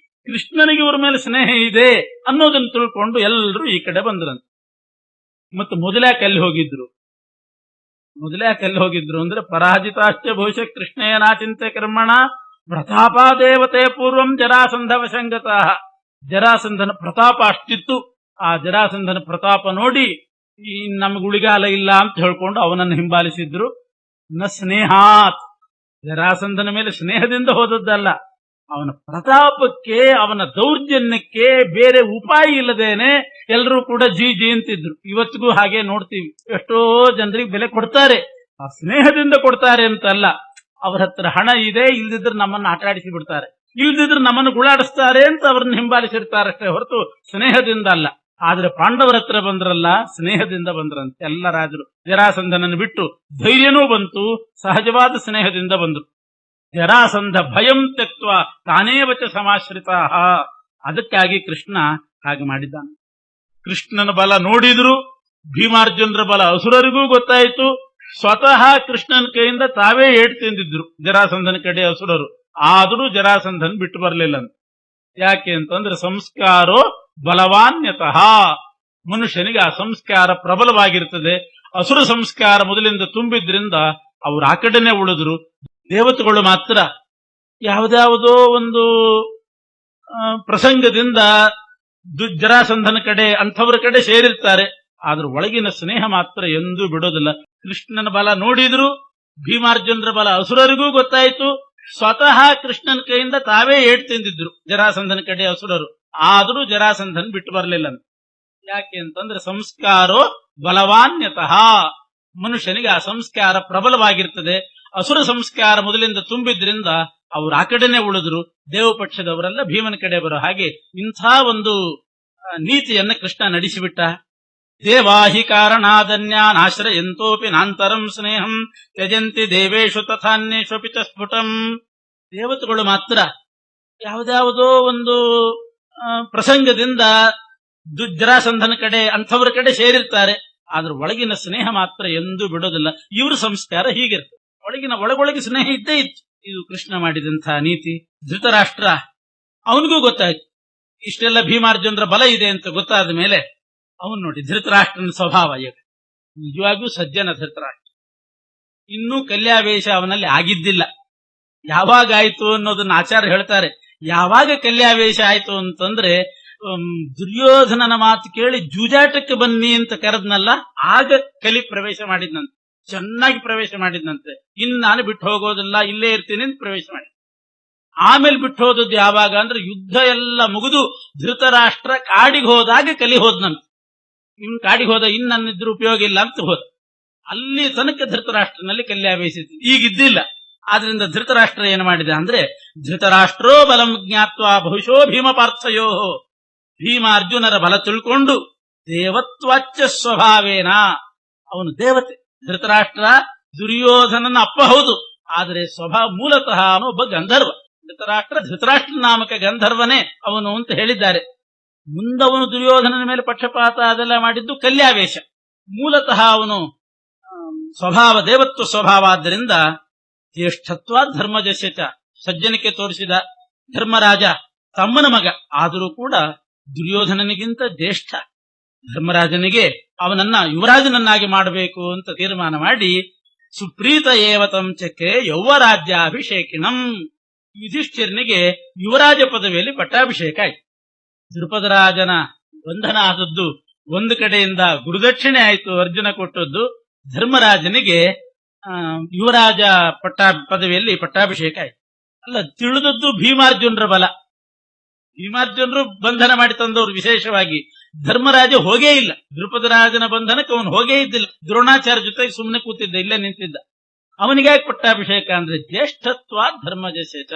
ಕೃಷ್ಣನಿಗೆ ಇವ್ರ ಮೇಲೆ ಸ್ನೇಹ ಇದೆ ಅನ್ನೋದನ್ನು ತಿಳ್ಕೊಂಡು ಎಲ್ಲರೂ ಈ ಕಡೆ ಬಂದ್ರಂತೆ. ಮತ್ತು ಮೊದಲ್ಯಾಕೆ ಅಲ್ಲಿ ಹೋಗಿದ್ರು ಅಂದ್ರೆ ಪರಾಜಿತಾಶ್ಚ ಬಹುಶಃ ಕೃಷ್ಣೇನಾಚಿಂತೆ ಕರ್ಮಣ ಪ್ರತಾಪ ದೇವತೆ ಪೂರ್ವಂ ಜರಾಸಂಧ ವಶಂಗತಃ. ಜರಾಸಂಧನ ಪ್ರತಾಪ ಅಷ್ಟಿತ್ತು. ಆ ಜರಾಸಂಧನ ಪ್ರತಾಪ ನೋಡಿ ಈ ನಮ್ಗೆ ಉಳಿಗಾಲ ಇಲ್ಲ ಅಂತ ಹೇಳ್ಕೊಂಡು ಅವನನ್ನು ಹಿಂಬಾಲಿಸಿದ್ರು. ನ ಸ್ನೇಹಾತ್, ಜರಾಸಂಧನ ಮೇಲೆ ಸ್ನೇಹದಿಂದ ಹೋದದ್ದಲ್ಲ, ಅವನ ಪ್ರತಾಪಕ್ಕೆ ಅವನ ದೌರ್ಜನ್ಯಕ್ಕೆ ಬೇರೆ ಉಪಾಯ ಇಲ್ಲದೇನೆ ಎಲ್ಲರೂ ಕೂಡ ಜಿ ಅಂತಿದ್ರು. ಇವತ್ತಿಗೂ ಹಾಗೆ ನೋಡ್ತೀವಿ, ಎಷ್ಟೋ ಜನರಿಗೆ ಬೆಲೆ ಕೊಡ್ತಾರೆ, ಆ ಸ್ನೇಹದಿಂದ ಕೊಡ್ತಾರೆ ಅಂತಲ್ಲ. ಅವರ ಹತ್ರ ಹಣ ಇದೆ, ಇಲ್ದಿದ್ರೆ ನಮ್ಮನ್ನು ಆಟಾಡಿಸಿ ಬಿಡ್ತಾರೆ, ಇಲ್ದಿದ್ರೆ ನಮ್ಮನ್ನು ಗುಳಾಡಿಸ್ತಾರೆ ಅಂತ ಅವ್ರನ್ನ ಹಿಂಬಾಲಿಸಿರ್ತಾರಷ್ಟೇ ಹೊರತು ಸ್ನೇಹದಿಂದ ಅಲ್ಲ. ಆದ್ರೆ ಪಾಂಡವರ ಹತ್ರ ಬಂದ್ರಲ್ಲ, ಸ್ನೇಹದಿಂದ ಬಂದ್ರಂತೆ ಎಲ್ಲ ರಾಜರು. ಜರಾಸಂಧನನ್ನು ಬಿಟ್ಟು ಧೈರ್ಯನೂ ಬಂತು, ಸಹಜವಾದ ಸ್ನೇಹದಿಂದ ಬಂದ್ರು. ಜರಾಸಂಧ ಭಯಂ ತ್ಯಕ್ತ್ವ ತಾನೇವಚ ಸಮಾಶ್ರಿತಾ. ಅದಕ್ಕಾಗಿ ಕೃಷ್ಣ ಹಾಗೆ ಮಾಡಿದ್ದಾನೆ. ಕೃಷ್ಣನ ಬಲ ನೋಡಿದ್ರು, ಭೀಮಾರ್ಜುನರ ಬಲ ಅಸುರರಿಗೂ ಗೊತ್ತಾಯಿತು. ಸ್ವತಃ ಕೃಷ್ಣನ ಕೈಯಿಂದ ತಾವೇ ಏಟು ತಿಂದಿದ್ರು ಜರಾಸಂಧನ ಕಡೆ ಅಸುರರು. ಆದರೂ ಜರಾಸಂಧನ್ ಬಿಟ್ಟು ಬರಲಿಲ್ಲ. ಯಾಕೆ ಅಂತಂದ್ರೆ ಸಂಸ್ಕಾರೋ ಬಲವಾನ್ಯತಃ, ಮನುಷ್ಯನಿಗೆ ಆ ಸಂಸ್ಕಾರ ಪ್ರಬಲವಾಗಿರ್ತದೆ. ಅಸುರ ಸಂಸ್ಕಾರ ಮೊದಲಿಂದ ತುಂಬಿದ್ರಿಂದ ಅವ್ರು ಆ ಕಡೆನೆ ಉಳಿದ್ರು. ದೇವತೆಗಳು ಮಾತ್ರ ಯಾವುದ್ಯಾವುದೋ ಒಂದು ಪ್ರಸಂಗದಿಂದ ಜರಾಸಂಧನ ಕಡೆ ಅಂಥವ್ರ ಕಡೆ ಸೇರಿರ್ತಾರೆ, ಆದ್ರೂ ಒಳಗಿನ ಸ್ನೇಹ ಮಾತ್ರ ಎಂದೂ ಬಿಡೋದಿಲ್ಲ. ಕೃಷ್ಣನ ಬಲ ನೋಡಿದ್ರು, ಭೀಮಾರ್ಜುನರ ಬಲ ಅಸುರರಿಗೂ ಗೊತ್ತಾಯಿತು. ಸ್ವತಃ ಕೃಷ್ಣನ ಕೈಯಿಂದ ತಾವೇ ಏಟು ತಿಂದಿದ್ರು ಜರಾಸಂಧನ ಕಡೆ ಅಸುರರು. ಆದರೂ ಜರಾಸಂಧನ್ ಬಿಟ್ಟು ಬರಲಿಲ್ಲ. ಯಾಕೆ ಅಂತಂದ್ರೆ ಸಂಸ್ಕಾರೋ ಬಲವಾನ್ಯತಃ, ಮನುಷ್ಯನಿಗೆ ಆ ಸಂಸ್ಕಾರ ಪ್ರಬಲವಾಗಿರ್ತದೆ. ಅಸುರ ಸಂಸ್ಕಾರ ಮೊದಲಿಂದ ತುಂಬಿದ್ರಿಂದ ಅವ್ರು ಆ ಕಡೆನೆ ಉಳಿದ್ರು. ದೇವಪಕ್ಷದವರೆಲ್ಲ ಭೀಮನ ಕಡೆ ಬರೋ ಹಾಗೆ ಇಂಥ ಒಂದು ನೀತಿಯನ್ನ ಕೃಷ್ಣ ನಡೆಸಿಬಿಟ್ಟ. ದೇವಾಹಿ ಕಾರಣಾದನ್ಯಾನಾಶ್ರಯಂತೋಪಿ ನಾಂತರಂ ಸ್ನೇಹಂ ತ್ಯಜಂತಿ ದೇವೇಶು ತಥಾನ್ಯೇಷು ಚ ಸ್ಫುಟಂ. ದೇವತೆಗಳು ಮಾತ್ರ ಯಾವುದ್ಯಾವುದೋ ಒಂದು ಪ್ರಸಂಗದಿಂದ ಜರಾಸಂಧನ ಕಡೆ ಅಂಥವ್ರ ಕಡೆ ಸೇರಿರ್ತಾರೆ, ಆದ್ರೆ ಒಳಗಿನ ಸ್ನೇಹ ಮಾತ್ರ ಎಂದೂ ಬಿಡೋದಿಲ್ಲ. ಇವ್ರ ಸಂಸ್ಕಾರ ಹೀಗಿರ್ತದೆ, ಒಳಗೊಳಗೆ ಸ್ನೇಹ ಇದ್ದೇ ಇತ್ತು. ಇದು ಕೃಷ್ಣ ಮಾಡಿದಂತಹ ನೀತಿ. ಧೃತರಾಷ್ಟ್ರ ಅವನಿಗೂ ಗೊತ್ತಾಯ್ತು, ಇಷ್ಟೆಲ್ಲ ಭೀಮಾರ್ಜುನರ ಬಲ ಇದೆ ಅಂತ ಗೊತ್ತಾದ ಮೇಲೆ ಅವನು ನೋಡಿ ಧೃತರಾಷ್ಟ್ರನ ಸ್ವಭಾವ ನಿಜವಾಗಿಯೂ ಸಜ್ಜನ ಧೃತರಾಷ್ಟ್ರ. ಇನ್ನೂ ಕಲ್ಯಾವೇಶ ಅವನಲ್ಲಿ ಆಗಿದ್ದಿಲ್ಲ. ಯಾವಾಗ ಆಯ್ತು ಅನ್ನೋದನ್ನ ಆಚಾರ್ಯ ಹೇಳ್ತಾರೆ. ಯಾವಾಗ ಕಲ್ಯಾವೇಶ ಆಯ್ತು ಅಂತಂದ್ರೆ ದುರ್ಯೋಧನನ ಮಾತು ಕೇಳಿ ಜೂಜಾಟಕ್ಕೆ ಬನ್ನಿ ಅಂತ ಕರೆದ್ನಲ್ಲ, ಆಗ ಕಲಿ ಪ್ರವೇಶ ಮಾಡಿದ್ನಂತೆ, ಚೆನ್ನಾಗಿ ಪ್ರವೇಶ ಮಾಡಿದ್ನಂತೆ. ನಾನು ಬಿಟ್ಟು ಹೋಗೋದಿಲ್ಲ, ಇಲ್ಲೇ ಇರ್ತೀನಿ ಅಂತ ಪ್ರವೇಶ ಮಾಡಿ. ಆಮೇಲೆ ಬಿಟ್ಟು ಹೋದದ್ದು ಯಾವಾಗ ಅಂದ್ರೆ ಯುದ್ಧ ಎಲ್ಲ ಮುಗಿದು ಧೃತರಾಷ್ಟ್ರ ಕಾಡಿಗೆ ಹೋದಾಗ ಕಲಿ ಹೋದ್ನಂತೆ. ಕಾಡಿಗೆ ಹೋದ ನನ್ನಿದ್ರು ಉಪಯೋಗ ಇಲ್ಲ ಅಂತ ಹೋದ. ಅಲ್ಲಿ ತನಕ ಧೃತರಾಷ್ಟ್ರನಲ್ಲಿ ಕಲ್ಯಾವೇಶ ಈಗಿದ್ದಿಲ್ಲ. ಆದ್ರಿಂದ ಧೃತರಾಷ್ಟ್ರ ಏನು ಮಾಡಿದ ಅಂದ್ರೆ ಧೃತರಾಷ್ಟ್ರೋ ಬಲಂ ಜ್ಞಾತ್ವಾ ಬಹುಶೋ ಭೀಮ ಪಾರ್ಥಯೋ, ಭೀಮ ಅರ್ಜುನರ ಬಲ ತಿಳ್ಕೊಂಡು ದೇವತ್ವಾಚ್ಯ ಸ್ವಭಾವೇನ, ಅವನು ದೇವತೆ. ಧೃತರಾಷ್ಟ್ರ ದುರ್ಯೋಧನನ ಅಪ್ಪ ಹೌದು, ಆದರೆ ಸ್ವಭಾವ ಮೂಲತಃ ಅವನು ಒಬ್ಬ ಗಂಧರ್ವ. ಧೃತರಾಷ್ಟ್ರ ನಾಮಕ ಗಂಧರ್ವನೇ ಅವನು ಅಂತ ಹೇಳಿದ್ದಾರೆ. ಮುಂದವನು ದುರ್ಯೋಧನನ ಮೇಲೆ ಪಕ್ಷಪಾತ ಅದೆಲ್ಲ ಮಾಡಿದ್ದು ಕಲ್ಯಾವೇಶ. ಮೂಲತಃ ಅವನು ದೇವತ್ವ ಸ್ವಭಾವ ಆದ್ದರಿಂದ ಜ್ಯೇಷ್ಠತ್ವ ಧರ್ಮಜಸ್ಯಚ, ಸಜ್ಜನಿಕೆ ತೋರಿಸಿದ ಧರ್ಮರಾಜ ತಮ್ಮನ ಮಗ ಆದರೂ ಕೂಡ ದುರ್ಯೋಧನನಿಗಿಂತ ಜ್ಯೇಷ್ಠ. ಧರ್ಮರಾಜನಿಗೆ ಅವನನ್ನ ಯುವರಾಜನನ್ನಾಗಿ ಮಾಡಬೇಕು ಅಂತ ತೀರ್ಮಾನ ಮಾಡಿ ಸುಪ್ರೀತ ಏವತಂ ಚಕ್ಕೆ ಯೌವರಾಜ್ಯಾಭಿಷೇಕಿಣಂ, ಯುಧಿಷ್ಠಿರನಿಗೆ ಯುವರಾಜ ಪದವಿಯಲ್ಲಿ ಪಟ್ಟಾಭಿಷೇಕ ಆಯ್ತು. ದ್ರುಪದರಾಜನ ಬಂಧನ ಆದದ್ದು ಒಂದು ಕಡೆಯಿಂದ ಗುರುದಕ್ಷಿಣೆ ಆಯಿತು, ಅರ್ಜುನ ಕೊಟ್ಟದ್ದು. ಧರ್ಮರಾಜನಿಗೆ ಯುವರಾಜ ಪದವಿಯಲ್ಲಿ ಪಟ್ಟಾಭಿಷೇಕ ಆಯ್ತು. ಅಲ್ಲ, ತಿಳಿದದ್ದು ಭೀಮಾರ್ಜುನರ ಬಲ. ಭೀಮಾರ್ಜುನರು ಬಂಧನ ಮಾಡಿ ತಂದವರು ವಿಶೇಷವಾಗಿ. ಧರ್ಮರಾಜ ಹೋಗೇ ಇಲ್ಲ, ದ್ರುಪದರಾಜನ ಬಂಧನಕ್ಕೆ ಅವನು ಹೋಗೇ ಇದ್ದಿಲ್ಲ. ದ್ರೋಣಾಚಾರ್ಯ ಜೊತೆಗೆ ಸುಮ್ಮನೆ ಕೂತಿದ್ದ, ಇಲ್ಲೇ ನಿಂತಿದ್ದ. ಅವನಿಗೆ ಪಟ್ಟಾಭಿಷೇಕ ಅಂದ್ರೆ ಜ್ಯೇಷ್ಠತ್ವ ಧರ್ಮಜಸ್ಯಚ,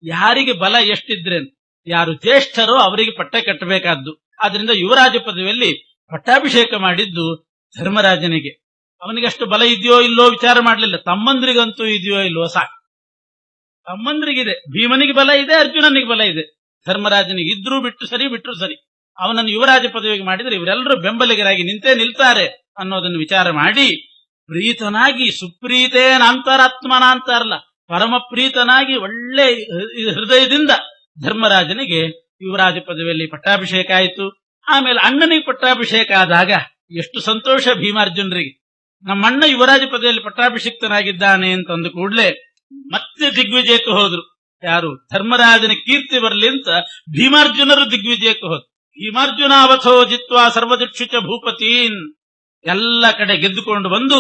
ಯಾರಿಗೆ ಬಲ ಎಷ್ಟಿದ್ರೇನು, ಯಾರು ಜ್ಯೇಷ್ಠರೋ ಅವರಿಗೆ ಪಟ್ಟ ಕಟ್ಟಬೇಕಾದ್ದು. ಆದ್ರಿಂದ ಯುವರಾಜ ಪದವಿಯಲ್ಲಿ ಪಟ್ಟಾಭಿಷೇಕ ಮಾಡಿದ್ದು ಧರ್ಮರಾಜನಿಗೆ. ಅವನಿಗಷ್ಟು ಬಲ ಇದೆಯೋ ಇಲ್ಲೋ ವಿಚಾರ ಮಾಡಲಿಲ್ಲ, ತಮ್ಮಂದ್ರಿಗಂತೂ ಇದೆಯೋ ಇಲ್ವೋ ಸಾಕು. ತಮ್ಮಂದ್ರಿಗಿದೆ, ಭೀಮನಿಗೆ ಬಲ ಇದೆ, ಅರ್ಜುನನಿಗೆ ಬಲ ಇದೆ. ಧರ್ಮರಾಜನಿಗೆ ಇದ್ರೂ ಬಿಟ್ಟು ಸರಿ, ಅವನನ್ನು ಯುವರಾಜ ಪದವಿಗೆ ಮಾಡಿದ್ರೆ ಇವರೆಲ್ಲರೂ ಬೆಂಬಲಿಗರಾಗಿ ನಿಂತೇ ನಿಲ್ತಾರೆ ಅನ್ನೋದನ್ನು ವಿಚಾರ ಮಾಡಿ ಪ್ರೀತನಾಗಿ, ಸುಪ್ರೀತೇನಾಂತರಾತ್ಮನ ಅಂತಾರಲ್ಲ, ಪರಮ ಪ್ರೀತನಾಗಿ ಒಳ್ಳೆ ಹೃದಯದಿಂದ ಧರ್ಮರಾಜನಿಗೆ ಯುವರಾಜ ಪದವಿಯಲ್ಲಿ ಪಟ್ಟಾಭಿಷೇಕ ಆಯಿತು. ಆಮೇಲೆ ಅಣ್ಣನಿಗೆ ಪಟ್ಟಾಭಿಷೇಕ ಆದಾಗ ಎಷ್ಟು ಸಂತೋಷ ಭೀಮಾರ್ಜುನರಿಗೆ. ನಮ್ಮಣ್ಣ ಯುವರಾಜ ಪದವಿಯಲ್ಲಿ ಪಟ್ಟಾಭಿಷಿಕ್ತನಾಗಿದ್ದಾನೆ ಅಂತಂದು ಕೂಡಲೇ ಮತ್ತೆ ದಿಗ್ವಿಜಯಕ್ಕೆ ಹೋದ್ರು. ಯಾರು? ಧರ್ಮರಾಜನ ಕೀರ್ತಿ ಬರಲಿ ಅಂತ ಭೀಮಾರ್ಜುನರು ದಿಗ್ವಿಜಯಕ್ಕೆ ಹೋದ್ರು. ಭೀಮಾರ್ಜುನಾವಥೋ ಜಿತ್ವಾ ಸರ್ವದಿಕ್ಷುಚ ಭೂಪತೀನ್, ಎಲ್ಲ ಕಡೆ ಗೆದ್ದುಕೊಂಡು ಬಂದು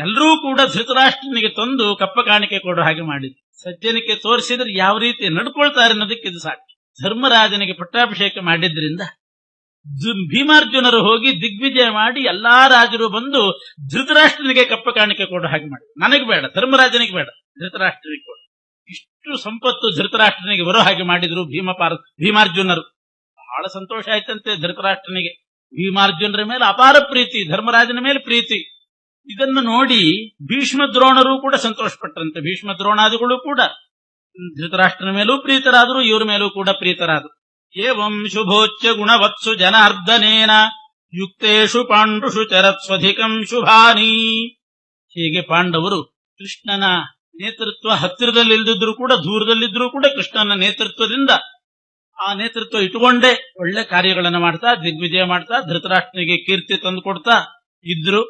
ಎಲ್ಲರೂ ಕೂಡ ಧೃತರಾಷ್ಟ್ರನಿಗೆ ತಂದು ಕಪ್ಪ ಕಾಣಿಕೆ ಕೊಡೋ ಹಾಗೆ ಮಾಡಿದ್ರು. ಸಜ್ಜನಿಕೆ ತೋರಿಸಿದ್ರೆ ಯಾವ ರೀತಿ ನಡ್ಕೊಳ್ತಾರೆ ಅನ್ನೋದಕ್ಕೆ ಇದು ಸಾಕು. ಧರ್ಮರಾಜನಿಗೆ ಪಟ್ಟಾಭಿಷೇಕ ಮಾಡಿದ್ರಿಂದ ಭೀಮಾರ್ಜುನರು ಹೋಗಿ ದಿಗ್ವಿಜಯ ಮಾಡಿ ಎಲ್ಲಾ ರಾಜರು ಬಂದು ಧೃತರಾಷ್ಟ್ರನಿಗೆ ಕಪ್ಪ ಕಾಣಿಕೆ ಕೊಡೋ ಹಾಗೆ ಮಾಡಿ. ನನಗೆ ಬೇಡ, ಧರ್ಮರಾಜನಿಗೆ ಬೇಡ, ಧೃತರಾಷ್ಟ್ರನಿಗೆ ಕೊಡು. ಇಷ್ಟು ಸಂಪತ್ತು ಧೃತರಾಷ್ಟ್ರನಿಗೆ ಬರೋ ಹಾಗೆ ಮಾಡಿದ್ರು ಭೀಮಾರ್ಜುನರು. ಬಹಳ ಸಂತೋಷ ಆಯ್ತಂತೆ ಧೃತರಾಷ್ಟ್ರನಿಗೆ. ಭೀಮಾರ್ಜುನರ ಮೇಲೆ ಅಪಾರ ಪ್ರೀತಿ, ಧರ್ಮರಾಜನ ಮೇಲೆ ಪ್ರೀತಿ. ಇದನ್ನು ನೋಡಿ ಭೀಷ್ಮ ದ್ರೋಣರು ಕೂಡ ಸಂತೋಷಪಟ್ಟರಂತೆ. ಭೀಷ್ಮ ದ್ರೋಣಾದಿಗಳು ಕೂಡ ಧೃತರಾಷ್ಟ್ರನ ಮೇಲೂ ಪ್ರೀತರಾದರು, ಇವರ ಮೇಲೂ ಕೂಡ ಪ್ರೀತರಾದರು. ಏವಂ ಶುಭೋಚ್ಚ ಗುಣವತ್ಸು ಜನಾರ್ದನೇನ ಯುಕ್ತೇಷು ಪಾಂಡುಷು ಚರತ್ಸ್ವಧಿಕಂ ಶುಭಾನಿ. ಹೀಗೆ ಪಾಂಡವರು ಕೃಷ್ಣನ ನೇತೃತ್ವ ಹತ್ತಿರದಲ್ಲಿಲ್ಲದಿದ್ರು ಕೂಡ, ದೂರದಲ್ಲಿದ್ರೂ ಕೂಡ ಕೃಷ್ಣನ ನೇತೃತ್ವದಿಂದ, ಆ ನೇತೃತ್ವ ಇಟ್ಟುಕೊಂಡೇ ಒಳ್ಳೆ ಕಾರ್ಯಗಳನ್ನು ಮಾಡ್ತಾ ದಿಗ್ವಿಜಯ ಮಾಡ್ತಾ ಧೃತರಾಷ್ಟ್ರನಿಗೆ ಕೀರ್ತಿ ತಂದು ಕೊಡ್ತಾ ಇದ್ರು.